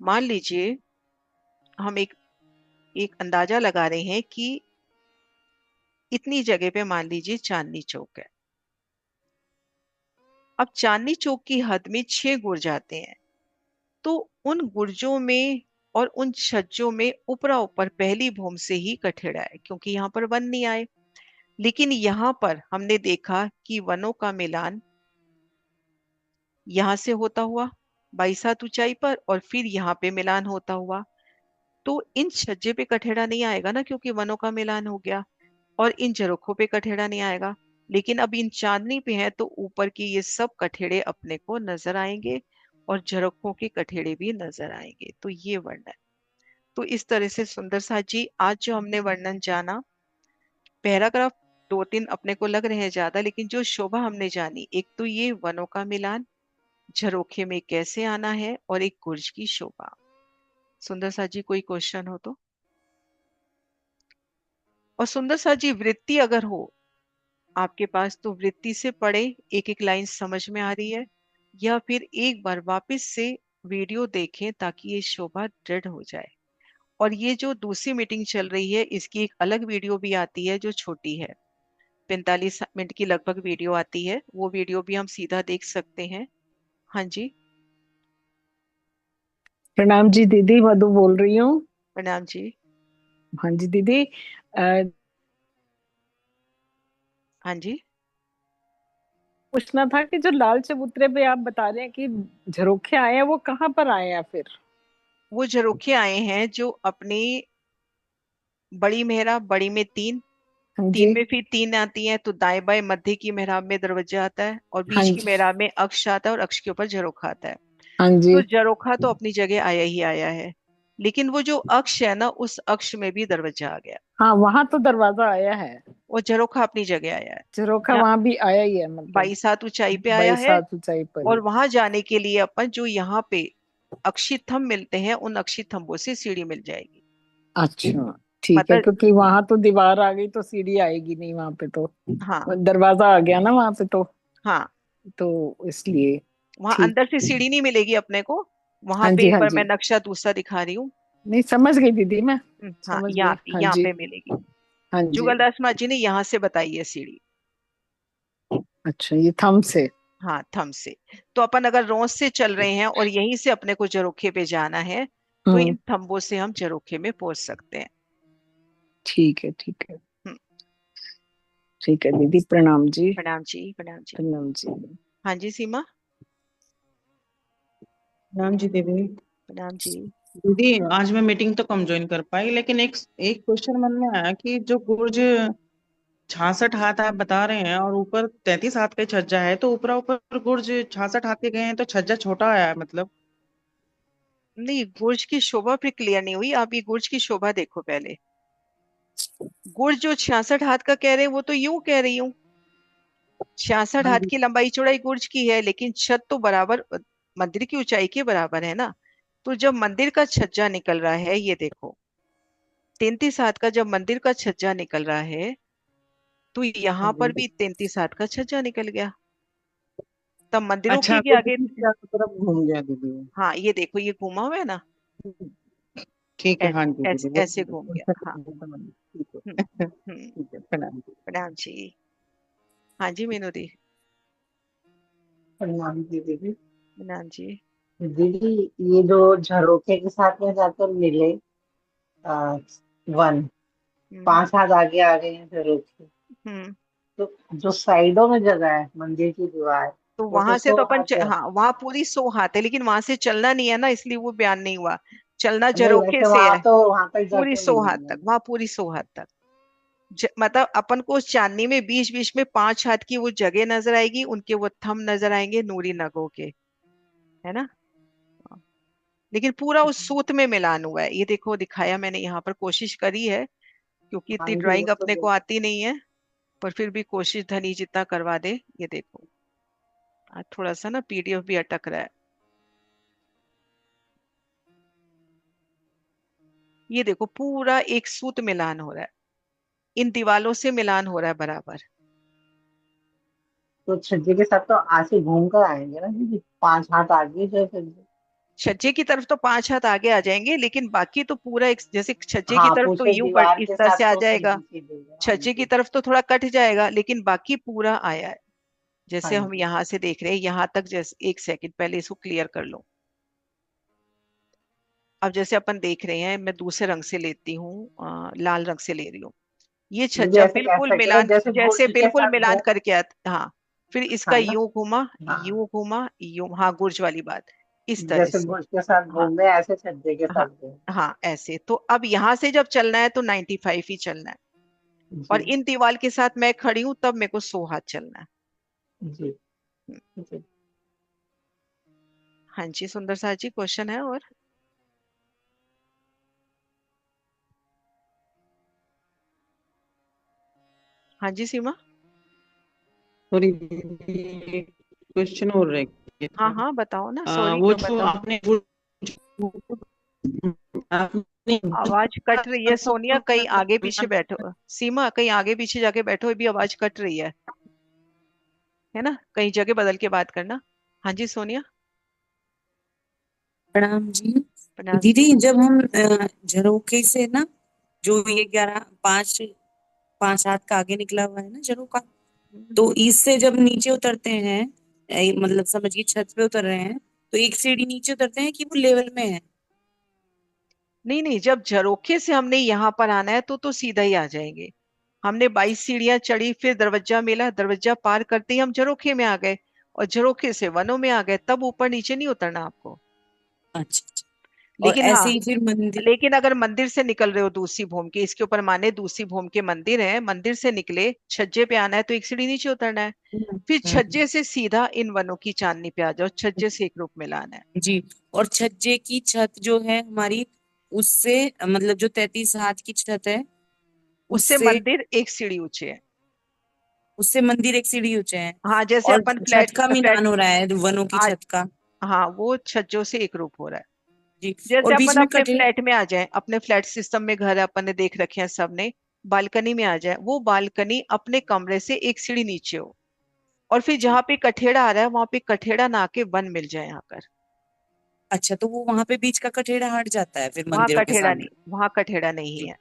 मान लीजिए हम एक अंदाजा लगा रहे हैं कि इतनी जगह पे मान लीजिए चांदनी चौक है। अब चांदनी चौक की हद में 6 गुर्ज आते हैं, तो उन गुर्जों में और उन छज्जों में ऊपरा ऊपर पहली भूम से ही कठेड़ा है, क्योंकि यहाँ पर वन नहीं आए। लेकिन यहाँ पर हमने देखा कि वनों का मिलान यहाँ से होता हुआ 22 हाथ ऊंचाई पर और फिर यहाँ पे मिलान होता हुआ, तो इन छज्जे पे कठेड़ा नहीं आएगा ना, क्योंकि वनों का मिलान हो गया। और इन झरोखों पे कठेड़ा नहीं आएगा। लेकिन अब इन चांदनी पे है तो ऊपर की ये सब कठेड़े अपने को नजर आएंगे और झरोखों के कठेड़े भी नजर आएंगे। तो ये वर्णन है। तो इस तरह से सुंदर साथ जी आज जो हमने वर्णन जाना, पैराग्राफ दो तीन अपने को लग रहे हैं ज्यादा, लेकिन जो शोभा हमने जानी, एक तो ये वनों का मिलान, झरोखे में कैसे आना है, और एक गुर्ज की शोभा। सुंदर साथ जी कोई क्वेश्चन हो तो। और सुंदर साथ जी वृत्ति अगर हो आपके पास तो वृत्ति से पढ़े, एक एक लाइन समझ में आ रही है, या फिर एक बार वापस से वीडियो देखें ताकि ये शोभा दृढ़ हो जाए। और ये जो दूसरी मीटिंग चल रही है इसकी एक अलग वीडियो भी आती है जो छोटी है, 45 मिनट की लगभग वीडियो आती है, वो वीडियो भी हम सीधा देख सकते हैं। हाँ जी। प्रणाम जी दीदी, मधु बोल रही हूँ। प्रणाम जी। हाँ जी दीदी। हाँ जी। पूछना था कि जो लाल चबूतरे पे आप बता रहे हैं कि झरोखे आए हैं, वो कहाँ पर आए हैं फिर? वो झरोखे आए हैं जो अपनी बड़ी मेहराब, बड़ी में तीन, हाँ तीन जी। में फिर तीन आती हैं, तो दाएं बाएं मध्य की मेहराब में दरवाजा आता है, और हाँ बीच की जी। मेहराब में अक्ष आता है, और अक्ष के ऊपर झरोखा आता है। हाँ तो जी। झरोखा तो अपनी जगह आया ही आया है, लेकिन वो जो अक्ष है ना, उस अक्ष में भी दरवाजा आ गया। हाँ, वहां तो दरवाजा आया है। वो झरोखा अपनी जगह आया है। झरोखा जहाँ वहां भी आया ही है, मतलब 22 ऊंचाई पे आया है। 22 ऊंचाई पर और ही। वहां जाने के लिए अपन जो यहाँ पे अक्षी थंब मिलते हैं, उन अक्षी थंबों से सीढ़ी मिल जाएगी। अच्छा, ठीक है, मतलब क्योंकि वहां तो दीवार आ गई तो सीढ़ी आएगी नहीं वहां पे तो। हाँ। दरवाजा आ गया ना वहां पे हाँ, तो इसलिए। वहां ठीक। अंदर से सीढ़ी नहीं मिलेगी अपने को। वहां हाँ पे जी। एक हाँ बार मैं जी। नक्शा दूसरा दिखा रही हूँ। नहीं, समझ गई दीदी मैं। हाँ, समझ यहाँ गई। पे हाँ यहाँ जी। पे मिलेगी। हाँ जी। जुगलदास माँ जी ने यहाँ से बताई है सीढ़ी। अच्छा, ये थंब से। हाँ, थंब से। तो अपन अगर रोज से चल रहे हैं और यहीं से अपने को झरोखे पे जाना है, तो हम्म। इन थंबों से हम झरोखे में पहुंच सकते हैं। ठीक है, ठीक है। हम्म, ठीक है दीदी, प्रणाम जी। प्रणाम जी, प्रणाम जी। प्रणाम जी। हाँ जी सीमा। राम जी दीदी। प्रणाम जी। दीदी, आज मैं मीटिंग तो कम ज्वाइन कर पाई, लेकिन एक एक क्वेश्चन मन में आया कि जो गुर्ज 66 हाथ आप बता रहे हैं और ऊपर 33 हाथ का छज्जा है, तो ऊपर ऊपर गुर्ज 66 हाथ के गए हैं तो छज्जा छोटा आया है मतलब। नहीं, गुर्ज की शोभा फिर क्लियर नहीं हुई, आप ये गुर्ज की शोभा देखो पहले। गुर्ज जो 66 हाथ का कह रहे हैं वो तो यूं कह रही हूँ, 66 हाँ हाथ जी। की लंबाई चौड़ाई गुर्ज की है, लेकिन छत तो बराबर मंदिर की ऊंचाई के बराबर है ना। तो जब मंदिर का छज्जा निकल रहा है, ये देखो, 33 हाथ का जब मंदिर का छज्जा निकल रहा है, तो हाँ यहाँ पर जी। भी 33 हाथ का छज्जा निकल गया। तब मंदिरों के अच्छा, भी तो आगे। दीदी चारों तरफ घूम गया दीदी। हाँ, ये देखो, ये घूमा हुआ है ना। ठीक है, हाँ जी दीदी, ऐसे वो ऐसे घूम गया, हाँ। ठीक हम्म। है। हम्म। ठीक है, प्रणाम जी। प्रणाम जी। हाँ जी मीनू दी। प्रणाम जी दीदी। प्रणाम जी। दीदी, ये जो झरोखे के साथ में जाकर मिले, आ, वन हम्म। 5 हाथ आगे आ गए हैं झरोखे, हम्म। तो जो साइडों में जगह है मंदिर की दीवार, तो वो तो वहां से तो 100 हाथ है। हाँ, वहां पूरी 100 हाथ है, लेकिन वहां से चलना नहीं है ना, इसलिए वो बयान नहीं हुआ। चलना नहीं, झरोखे वैसे से वहां है। तो वहां तक पूरी जाके 100 हाथ मिलेंगे तक, ना। वहां पूरी 100 हाथ तक। मतलब अपन को उस चांदनी में बीच बीच में 5 हाथ की वो जगह नजर आएगी, उनके वो थंब नजर आएंगे नूरी नगों के, है ना। लेकिन पूरा उस सूत में मिलान हुआ है, ये देखो दिखाया मैंने, यहाँ पर कोशिश करी है, क्योंकि हाँ इतनी जी, वो ड्राइंग तो अपने को आती नहीं है, पर फिर भी कोशिश धनी जितना करवा दे। ये देखो, आज थोड़ा सा ना पीडीएफ भी अटक रहा है। ये देखो, पूरा एक सूत मिलान हो रहा है, इन दीवालों से मिलान हो रहा है बराबर। तो छज्जे के साथ तो आगे घूम कर आएंगे ना दीदी, 5 हाथ आगे जो छज्जे। छज्जे की तरफ तो 5 हाथ आगे आ जाएंगे, लेकिन बाकी तो पूरा एक जैसे छज्जे की हाँ, तरफ तो पूछे यूं बढ़ दीवार इस के तरह साथ से आ तो जाएगा, सीधी सीधी है। हाँ छज्जे की जी। तरफ तो थोड़ा कट जाएगा, लेकिन बाकी पूरा आया है। हाँ जैसे हम जी। यहाँ से देख रहे हैं, यहाँ तक, जैसे एक सेकंड पहले इसको क्लियर कर लो। अब जैसे अपन देख रहे हैं, मैं दूसरे रंग से लेती हूँ, लाल रंग से ले रही हूँ। ये दीदी, छज्जा ऐसे कह बिल्कुल सकते हैं मिलान, जैसे जैसे गुर्ज के बिल्कुल साथ मिलान घूम। करके आता, हाँ। फिर इसका हाँ ना। यूं घूमा, हाँ, यूं घूमा, यूं, हाँ, गुर्ज वाली बात, इस तरह जैसे से। गुर्ज के साथ हाँ। घूम गए, ऐसे छज्जे के हाँ। साथ घूम। हाँ, ऐसे तो अब यहाँ से जब चलना है तो 95 ही चलना है, जी। और इन दीवार के साथ मैं खड़ी हूं तब मेरे को 100 हाथ चलना है। जी। हम्म, जी। हाँ जी सुंदर सा जी, क्वेश्चन है और। हाँ जी सीमा। सॉरी दीदी, क्वेश्चन और रह गया हाँ था। हाँ बताओ ना, सॉरी वो क्यों जो बताओ। आपने आवाज कट रही है सोनिया, कहीं आगे पीछे बैठो। सीमा कहीं आगे पीछे जाके बैठो, अभी आवाज कट रही है ना, कहीं जगह बदल के बात करना। हाँ जी सोनिया। प्रणाम जी। प्रणाम दीदी, जी। जब हम झरोखे से ना, जो ये 11 5 5 हाथ का आगे निकला हुआ है ना झरोखा, तो हम्म। इससे जब नीचे उतरते हैं, मतलब समझिए छत पे उतर रहे हैं, तो एक सीढ़ी नीचे उतरते हैं कि वो लेवल में है? नहीं नहीं, जब झरोखे से हमने यहाँ पर आना है तो सीधा ही आ जाएंगे। हमने 22 सीढ़ियां चढ़ी, फिर दरवाजा मिला, दरवाजा पार करते ही हम झरोखे में आ गए, और झरोखे से वनों में आ गए, तब ऊपर नीचे नहीं उतरना आपको। अच्छा अच्छा। और लेकिन हाँ, ऐसे ही फिर मंदिर। लेकिन अगर मंदिर से निकल रहे हो दूसरी भूमि के, इसके ऊपर माने दूसरी भूमि के मंदिर है, मंदिर से निकले छज्जे पे आना है तो एक सीढ़ी नीचे उतरना है। फिर हम्म। छज्जे से सीधा इन वनों की चांदनी पे आ जाओ, छज्जे से एक रूप में लाना है। जी। और छज्जे की छत जो है हमारी, उससे मतलब जो 33 हाथ की छत है, उससे उससे मंदिर एक सीढ़ी ऊंचे है। उससे मंदिर एक सीढ़ी ऊंचे है। हाँ जैसे और अपन छत फ्लैट का फ्लैट मिलान हो रहा है वनों की आज, छत का। हाँ वो छज्जों से एक रूप हो रहा है। जी। जैसे और बीच अपन में अपने कटे। फ्लैट में आ जाए, अपने फ्लैट सिस्टम में घर है, अपन ने देख रखे हैं सबने, बालकनी में आ जाए, वो बालकनी अपने कमरे से एक सीढ़ी नीचे हो, और फिर जहाँ पे कठेड़ा आ रहा है वहां पे कठेड़ा ना आके वन मिल जाए यहाँ कर। अच्छा, तो वो वहां पे बीच का कठेड़ा हट जाता है फिर वहां मंदिरों के कठेड़ा नहीं, सामने? वहां कठेड़ा नहीं जी। है।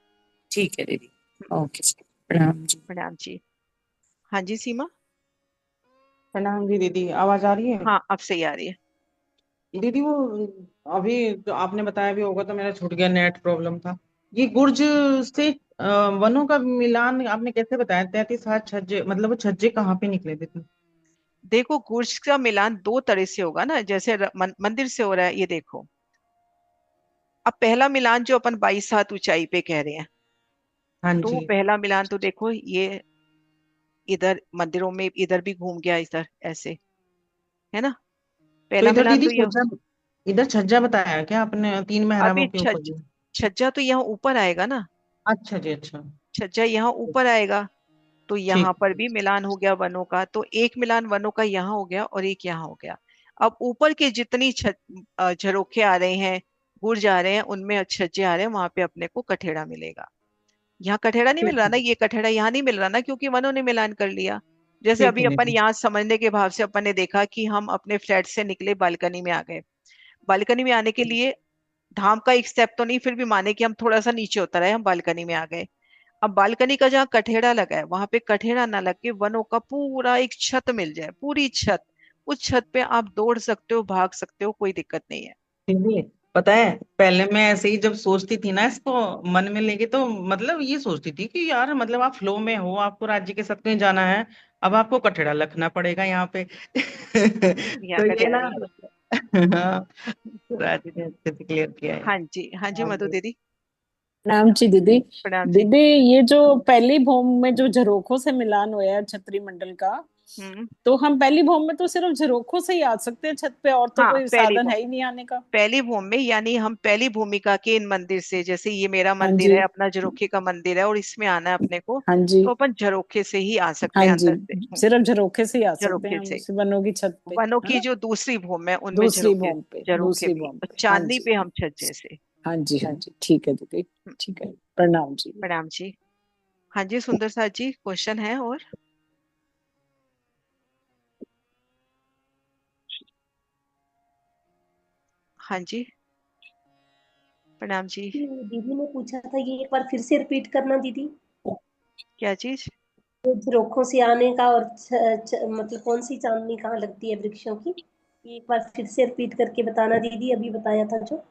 ठीक है दीदी। हम्म, ओके जी, प्रणाम जी। प्रणाम जी। हाँ जी सीमा। प्रणाम जी दीदी, आवाज आ रही है? हाँ अब सही आ रही है। दीदी वो अभी तो आपने बताया भी होगा तो मेरा छूट गया, नेट प्रॉब्लम था। ये गुर्ज से वनों का मिलान आपने कैसे बताया? 33 हाथ छज्जे, मतलब वो छज्जे कहाँ पे निकले थे? देखो गुर्ज का मिलान दो तरह से होगा ना, जैसे मंदिर से हो रहा है, ये देखो। अब पहला मिलान जो अपन 22 हाथ ऊंचाई पे कह रहे हैं, हाँ तो वो जी। पहला मिलान तो देखो, ये इधर मंदिरों में इधर भी घूम गया, इधर ऐसे, है ना। तो पहला इधर मिलान दीदी तो ये। छज्जा, इधर छज्जा बताया क्या आपने, 3 मेहराबों अभी के ऊपर जो? छज्जा तो यहाँ ऊपर आएगा ना, अच्छा जी, अच्छा। छज्जा यहाँ ऊपर आएगा, तो यहाँ ठीक। पर भी मिलान हो गया वनों का, तो एक मिलान वनों का यहाँ हो गया और एक यहाँ हो गया। अब ऊपर के जितनी झरोखे आ रहे हैं, बुर्ज आ रहे हैं, उनमें छज्जे आ रहे हैं, वहां पे अपने को कठेड़ा मिलेगा। यहाँ कठेड़ा नहीं मिल ठीक रहा है। ना, ये कठेड़ा यहाँ नहीं मिल रहा ना, क्योंकि वनों ने मिलान कर लिया। जैसे ठीक अभी है अपन दीदी। यहाँ समझने के भाव से अपन ने देखा कि हम अपने फ्लैट से निकले, बालकनी में आ गए। बालकनी में आने के लिए धाम का एक स्टेप तो नहीं, फिर भी माने कि हम थोड़ा सा नीचे उतर आए, हम बालकनी में आ गए। अब बालकनी का जहाँ कठेड़ा लगा है, वहां पे कठेड़ा ना लग के वनों का पूरा एक छत मिल जाए, पूरी छत, उस छत पे आप दौड़ सकते हो, भाग सकते हो, कोई दिक्कत नहीं है। दीदी पता है, पहले मैं ऐसे ही जब सोचती थी ना इसको मन में लेके, तो मतलब ये सोचती थी कि यार मतलब आप फ्लो में हो, आपको राज्य के साथ कहीं जाना है, अब आपको कठड़ा रखना पड़ेगा यहाँ पे। यहाँ तो ये कठेड़ा ना, नहीं है। हाँ, तो राज्य ने अच्छे से क्लियर किया है। हाँ जी, हाँ जी हाँ मधु जी। दीदी। प्रणाम जी दीदी। प्रणाम जी। दीदी, ये जो पहली भूमि में जो झरोखों से मिलान हुआ है छतरी मंडल का, हम्म। तो हम पहली भूमि में तो सिर्फ झरोखों से ही आ सकते हैं छत पे, और तो हाँ कोई पहली साधन भूमि, है ही नहीं आने का? पहली भूमि में यानी हम पहली भूमिका के इन मंदिर से, जैसे ये मेरा हाँ मंदिर जी। है, अपना झरोखे का मंदिर है, और इसमें आना है अपने को, हाँ जी। तो अपन झरोखे से ही आ सकते हाँ हैं जी। अंदर से। सिर्फ झरोखे से ही आ सकते हैं झरोखे हम से। उसी वनों की छत पे, वनों है की ना? जो दूसरी भूमि है उनमें दूसरी झरोखे, भूमि पे, झरोखे दूसरी भी, भूमि और पे। हाँ चांदनी जी। पे हम छज्जे से। हाँ जी। हाँ जी, ठीक है दीदी। हम्म, ठीक है, प्रणाम जी। प्रणाम जी। हाँ जी सुंदर साथ जी, क्वेश्चन है और? हाँ जी। प्रणाम जी। दीदी ने पूछा था, ये एक बार फिर से रिपीट करना दीदी। क्या चीज? तो झरोखों से आने का और मतलब कौन सी चांदनी कहाँ लगती है वृक्षों की, ये एक बार फिर से रिपीट करके बताना दीदी, अभी बताया था जो।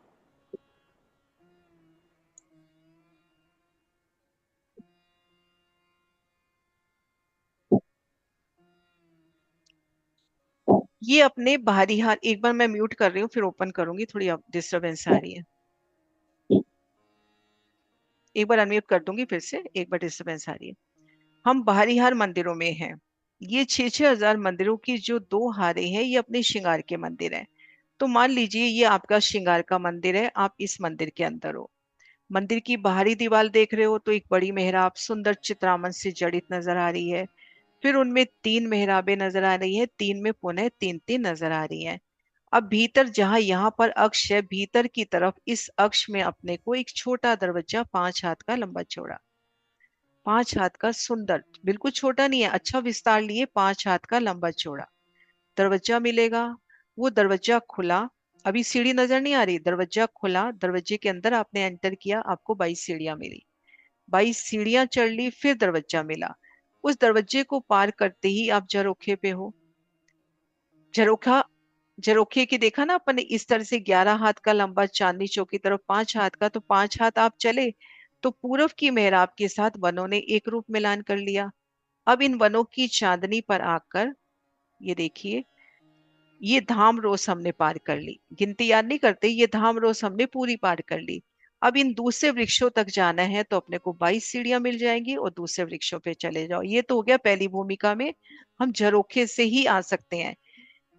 ये अपने बाहरी हाथ, एक बार मैं म्यूट कर रही हूँ फिर ओपन करूंगी, थोड़ी डिस्टरबेंस आ रही है। एक बार अनम्यूट कर दूंगी फिर से, एक बार डिस्टरबेंस आ रही है। हम बाहरी हार मंदिरों में हैं। ये 6-6 हजार मंदिरों की जो दो हारे हैं, ये अपने श्रृंगार के मंदिर हैं। तो मान लीजिए ये आपका श्रृंगार का मंदिर है, आप इस मंदिर के अंदर हो, मंदिर की बाहरी दीवार देख रहे हो तो एक बड़ी मेहराब सुंदर चित्रामन से जड़ित नजर आ रही है। फिर उनमें 3 मेहराबें नजर आ रही है, 3 में पुनः 3 3 नजर आ रही हैं। अब भीतर जहां यहाँ पर अक्ष है, भीतर की तरफ इस अक्ष में अपने को एक छोटा दरवाजा 5 हाथ का लंबा चौड़ा, 5 हाथ का सुंदर, बिल्कुल छोटा नहीं है, अच्छा विस्तार लिए, 5 हाथ का लंबा चौड़ा दरवाजा मिलेगा। वो दरवाजा खुला, अभी सीढ़ी नजर नहीं आ रही, दरवाजा खुला, दरवाजे के अंदर आपने एंटर किया, आपको 22 सीढ़ियां मिली, 22 सीढ़ियां चढ़ ली, फिर दरवाजा मिला। उस दरवाजे को पार करते ही आप झरोखे पे हो। झरोखा, झरोखे की देखा ना अपन ने, इस तरह से 11 हाथ का लंबा, चांदनी चौक की तरफ 5 हाथ का, तो 5 हाथ आप चले तो पूरब की मेहराब के साथ वनों ने एक रूप मिलान कर लिया। अब इन वनों की चांदनी पर आकर ये देखिए, ये धाम रोज हमने पार कर ली, गिनती याद नहीं करते, ये धाम रोज हमने पूरी पार कर ली। अब इन दूसरे वृक्षों तक जाना है तो अपने को 22 सीढ़ियां मिल जाएंगी और दूसरे वृक्षों पे चले जाओ। ये तो हो गया पहली भूमिका में, हम झरोखे से ही आ सकते हैं।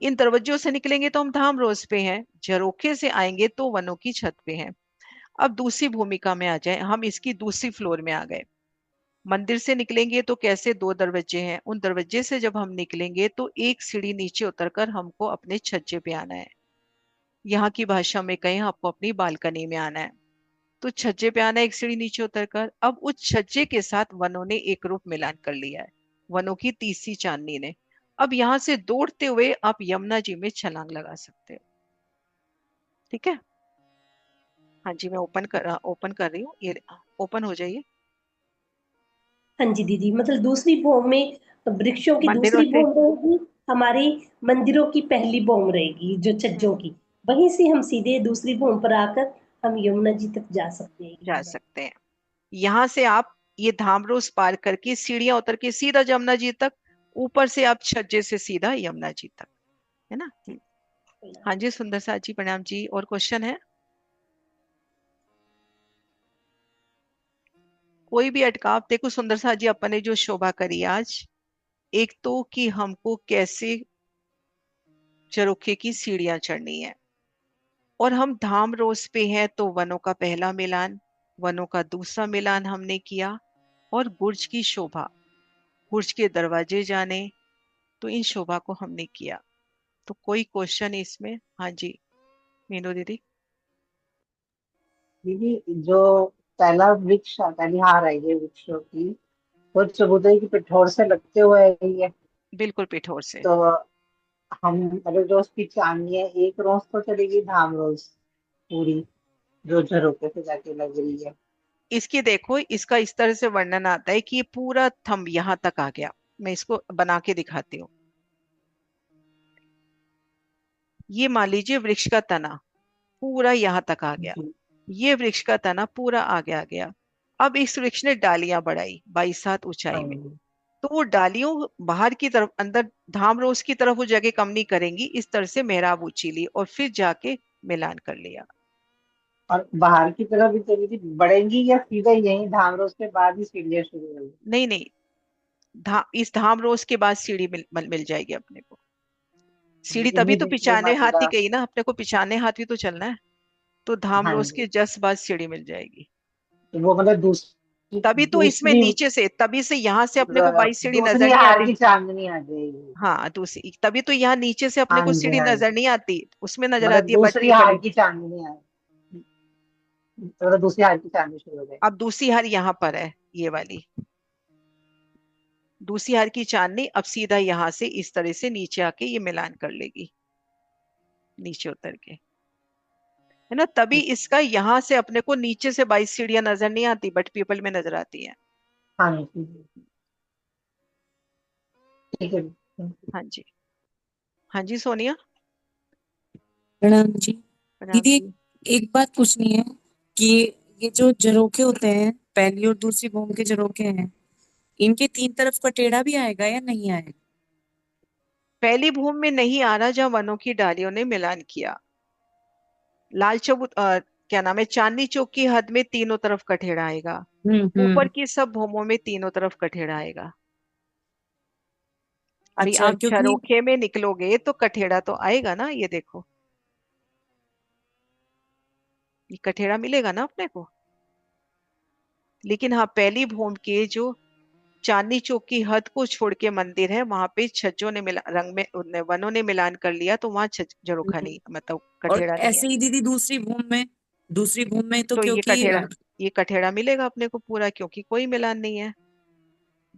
इन दरवाजों से निकलेंगे तो हम धाम रोज पे हैं, झरोखे से आएंगे तो वनों की छत पे हैं। अब दूसरी भूमिका में आ जाए, हम इसकी दूसरी फ्लोर में आ गए। मंदिर से निकलेंगे तो कैसे 2 दरवाजे हैं, उन दरवाजे से जब हम निकलेंगे तो एक सीढ़ी नीचे उतरकर हमको अपने छज्जे पे आना है। यहाँ की भाषा में कहें, आपको अपनी बालकनी में आना है। तो छज्जे पे आना है एक सीढ़ी नीचे उतरकर। अब उस छज्जे के साथ वनों ने एक रूप मिलान कर लिया है, वनों की तीसरी चांदनी ने। अब यहां से दौड़ते हुए आप यमुना जी में छलांग लगा सकते हो। ठीक है, हाँ जी, मैं ओपन कर रही हूँ, ये ओपन हो जाइए। हाँ जी दीदी, मतलब दूसरी भौम में वृक्षों की मंदिरों दूसरी से, भौम रहेगी, हमारी मंदिरों की पहली भौम रहेगी जो छज्जों की, वहीं से हम सीधे दूसरी भौम पर आकर हम यमुना जी तक जा सकते हैं जा यहाँ पर। सकते हैं। यहाँ से आप ये धामरोस पार करके सीढ़ियां उतर के सीधा यमुना जी तक, ऊपर से आप छज्जे से सीधा यमुना जी तक, है ना। हाँ जी, सुंदर सा जी, प्रणाम जी, और क्वेश्चन है? कोई भी अटकाव, देखो सुंदर सा जी, अपन ने जो शोभा करी आज, एक तो कि हमको कैसे झरोखे की सीढ़ियां चढ़नी है, और हम धाम रोज पे हैं तो वनों का पहला मिलान, वनों का दूसरा मिलान हमने किया, और बुर्ज की शोभा, बुर्ज के दरवाजे जाने, तो इन शोभा को हमने किया। तो कोई क्वेश्चन इसमें? हाँ जी, मीनू दीदी। दीदी, जो पहला वृक्ष पहली हार है ये वृक्षों की, वो चबूतरे की पिठोर से लगते हुए है ये। बिल्कुल पिठोर से। तो हम मतलब जो उसकी चांदनी है, एक रोज तो चलेगी धाम रोज पूरी, जो झरोके से जाके लग रही है। इसकी देखो, इसका इस तरह से वर्णन आता है कि ये पूरा थंब यहां तक आ गया। मैं इसको बना के दिखाती हूँ। ये मान लीजिए वृक्ष का तना पूरा यहाँ तक आ गया, जी। ये वृक्ष का तना पूरा आगे आ गया। अब इस वृक्ष ने डालियां बढ़ाई 22 हाथ ऊंचाई में, हाँ। तो वो डालियों बाहर की तरफ, अंदर धाम रोज की तरफ वो जगह कम नहीं करेंगी, इस तरह से मेहराब ऊंची ली और फिर जाके मिलान कर लिया। और बाहर की तरफ भी चली थी, बढ़ेंगी या सीधा यही धाम रोज के बाद ही सीढ़ियाँ शुरू होगी? नहीं नहीं, इस धाम रोज के बाद सीढ़ी मिल जाएगी अपने को। सीढ़ी तभी यही तो बीच में पिछाने हाथ ही मतलब। गई ना, अपने को पिछाने हाथ ही तो चलना है, तो धाम हाँ रोज जी। के जस्ट बाद सीढ़ी मिल जाएगी। तो वो मतलब दूसरी तभी तो इसमें दूसरी नीचे से, तभी से यहाँ से अपने को 22 सीढ़ी नजर दूसरी नहीं हार आती। की चांदनी आ जाएगी। हाँ दूसरी, तभी तो यहाँ नीचे से अपने हाँ को जी, सीढ़ी हाँ नजर जी। नहीं आती, उसमें नजर मतलब आती है दूसरी बटनी हार पड़े। की चांदनी आ, मतलब दूसरी हार की चांदनी शुरू हो जाएगी। अब दूसरी हार यहाँ पर है, ये वाली दूसरी हार की चांदनी अब सीधा यहाँ से इस तरह से नीचे आके ये मिलान कर लेगी, नीचे उतर के, है ना। तभी इसका यहाँ से अपने को नीचे से 22 सीढ़ियां नजर नहीं आती, बट पीपल में नजर आती है। हाँ जी, ठीक है। हाँ जी, हाँ जी सोनिया। प्रणाम जी। प्रणाम दीदी, जी। एक बात पूछनी है कि ये जो झरोखे होते हैं, पहली और दूसरी भूमि के झरोखे हैं, इनके तीन तरफ का टेढ़ा भी आएगा या नहीं आएगा? पहली भूमि में नहीं आ रहा, जहां वनों की डालियों ने मिलान किया। लाल चबूत क्या नाम है, चांदनी चौक की हद में तीनों तरफ कठेड़ा आएगा, ऊपर हम्म। की सब भूमों में तीनों तरफ कठेड़ा आएगा। अभी अच्छा, आप क्योंकि झरोखे में निकलोगे तो कठेड़ा तो आएगा ना, ये देखो, ये कठेड़ा मिलेगा ना अपने को। लेकिन हाँ, पहली भूमि के जो चांदनी चौक की हद को छोड़ के मंदिर है, वहां पे छज्जों ने मिला, रंग में वनों ने मिलान कर लिया, तो वहां झरोखा नहीं, मतलब और कठेड़ा नहीं है। ऐसे ही दीदी दूसरी भूमि में तो तो क्योंकि ये कठेड़ा मिलेगा अपने को पूरा, क्योंकि कोई मिलान नहीं है।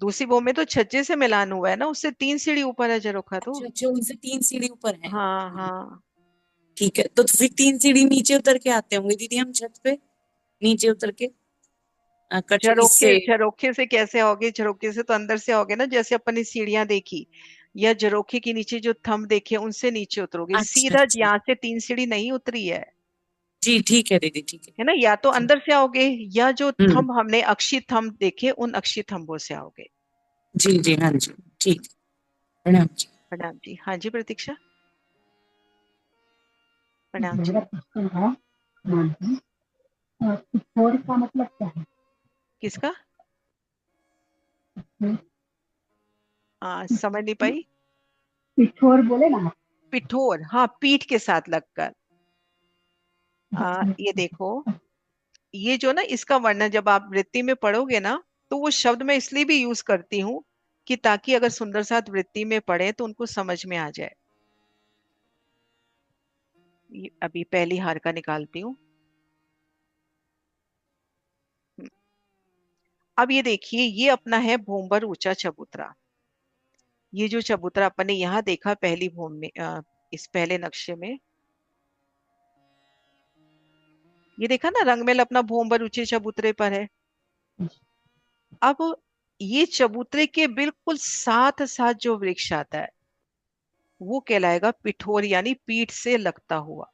दूसरी भूमि में तो छज्जे से मिलान हुआ है ना, उससे 3 सीढ़ी ऊपर है झरोखा तो। अच्छा अच्छा, उनसे 3 सीढ़ी ऊपर है। हाँ हाँ। ठीक है, तो फिर 3 सीढ़ी नीचे उतर के आते होंगे दीदी हम छत पे, नीचे उतर के कट इससे। झरोखे से कैसे आओगे? झरोखे से तो अंदर से आओगे ना, जैसे अपन ने सीढ़ियां देखी, या झरोखे के नीचे जो थंब देखे उनसे नीचे उतरोगे अच्छा सीधा। अच्छा, यहाँ से 3 सीढ़ी नहीं उतरी जी ठीक है दीदी, ठीक है। है ना? या तो अंदर से आओगे, या जो हम्म, थंब हमने अक्षी थंब देखे, उन अक्षी थंबों से आओगे। जी जी, हाँ जी, ठीक है। प्रणाम जी। प्रणाम जी। हाँ जी प्रतीक्षा। प्रणाम मेरा जी। क्वेश्चन है मैम जी, पिथोर का मतलब क्या है? किसका? हम्म, समझ नहीं पाई। पिथोर बोले ना आप? पिठोर, हाँ, पीठ के साथ लगकर। ये देखो, ये जो ना, इसका वर्णन जब आप वृत्ति में पढ़ोगे ना, तो वो शब्द मैं इसलिए भी यूज करती हूँ कि ताकि अगर सुंदर साथ वृत्ति में पढ़े तो उनको समझ में आ जाए। अभी पहली हार का निकालती हूँ। हम्म, अब ये देखिए, ये अपना है भूमभर ऊंचा चबूतरा। ये जो चबूतरा अपन ने यहाँ देखा पहली भूमि में, इस पहले नक्शे में, ये देखा ना, रंगमेल अपना भूमभर ऊंचे चबूतरे पर है। अब ये चबूतरे के बिल्कुल साथ साथ जो वृक्ष आता है, वो कहलाएगा पिठोर, यानी पीठ से लगता हुआ।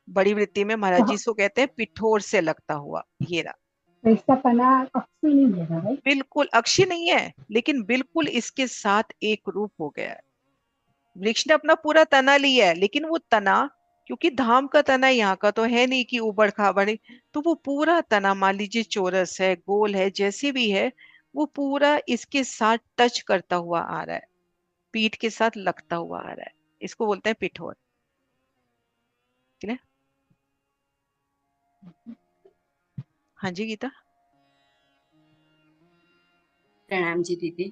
बड़ी वृत्ति में महाराज जी तो इसको कहते हैं पिठोर से लगता हुआ। ये रहा। इसका तना अक्सी नहीं है राइट? बिल्कुल अक्षी नहीं है, लेकिन बिल्कुल इसके साथ एक रूप हो गया है। वृक्ष ने अपना पूरा तना लिया है, लेकिन वो तना, क्योंकि धाम का तना यहाँ का तो है नहीं कि उबड़ खाबड़ है, तो वो पूरा तना, मान लीजिए चौरस है, गोल है, जैसे भी है, वो पूरा इसके साथ टच करता हुआ आ रहा है, पीठ के साथ लगता हुआ आ रहा है। इसको बोलते हैं पिठोर। क्लियर? हाँ जी गीता। प्रणाम जी दीदी।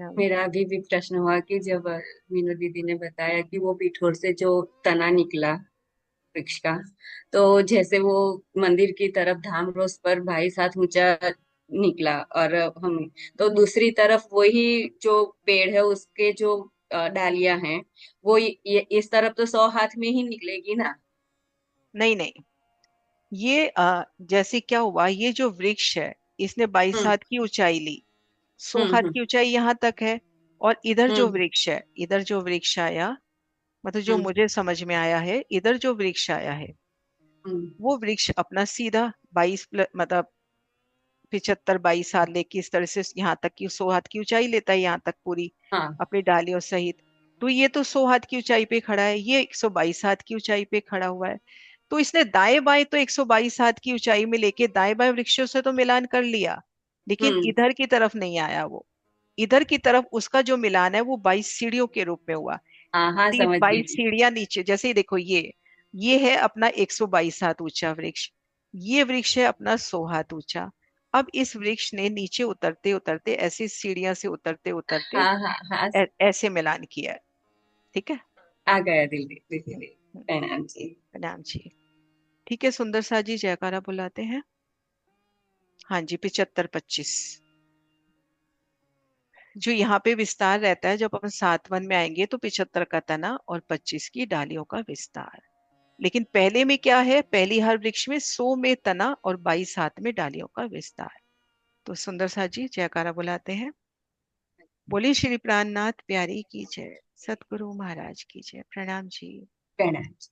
राम जी। मेरा अभी भी प्रश्न हुआ कि जब मीनू दीदी ने बताया कि वो पिठोर से जो तना निकला वृक्ष का, तो जैसे वो मंदिर की तरफ धाम रोस पर भाई साथ ऊंचा निकला, और हम तो दूसरी तरफ वही जो पेड़ है उसके जो डालियां हैं, वो ये इस तरफ तो 100 हाथ में ही निकलेगी ना? नहीं नहीं, ये जैसे क्या हुआ, ये जो वृक्ष है, इसने 22 हाथ हम्म की ऊंचाई ली, 100 हाथ हम्म की ऊंचाई यहाँ तक है। और इधर जो हम्म वृक्ष है, इधर जो वृक्ष आया, मतलब जो हम्म मुझे समझ में आया है, इधर जो वृक्ष आया है, हम्म वो वृक्ष अपना सीधा 22 मतलब 75-22 हाथ लेके इस तरह से यहाँ तक की 100 हाथ की ऊंचाई लेता है, यहाँ तक पूरी हाँ अपनी डालियों सहित। तो ये तो 100 हाथ की ऊंचाई पे खड़ा है, ये 122 हाथ की ऊंचाई पे खड़ा हुआ है। तो इसने दाएं बाएं तो 122 हाथ की ऊंचाई में लेके दाएं बाएं वृक्षों से तो मिलान कर लिया, लेकिन हम्म इधर की तरफ नहीं आया वो। इधर की तरफ उसका जो मिलान है वो 22 सीढ़ियों के रूप में हुआ। हाँ हाँ, समझ गई बाईस जी। सीढ़ियां नीचे, जैसे ही देखो, ये है अपना 122 हाथ ऊंचा वृक्ष, ये वृक्ष है अपना 100 हाथ ऊंचा। अब इस वृक्ष ने नीचे उतरते उतरते, ऐसी सीढ़ियां से उतरते उतरते हाँ हाँ हाँ, ऐसे मिलान किया है। ठीक है। आ गया दिल दीदी। प्रणाम जी। प्रणाम जी। ठीक है, सुंदर सा जी जयकारा बुलाते हैं। हाँ जी, 75-25। जो यहाँ पे विस्तार रहता है, जब अपन 7 वन में आएंगे तो 75 का तना और 25 की डालियों का विस्तार। लेकिन पहले में क्या है, पहली हर वृक्ष में 100 में तना और 22 हाथ में डालियों का विस्तार। तो सुंदर सा जी जयकारा बुलाते हैं। बोलिए श्री प्राणनाथ प्यारी की जय, सतगुरु महाराज की जय। प्रणाम जी। प्रणाम जी।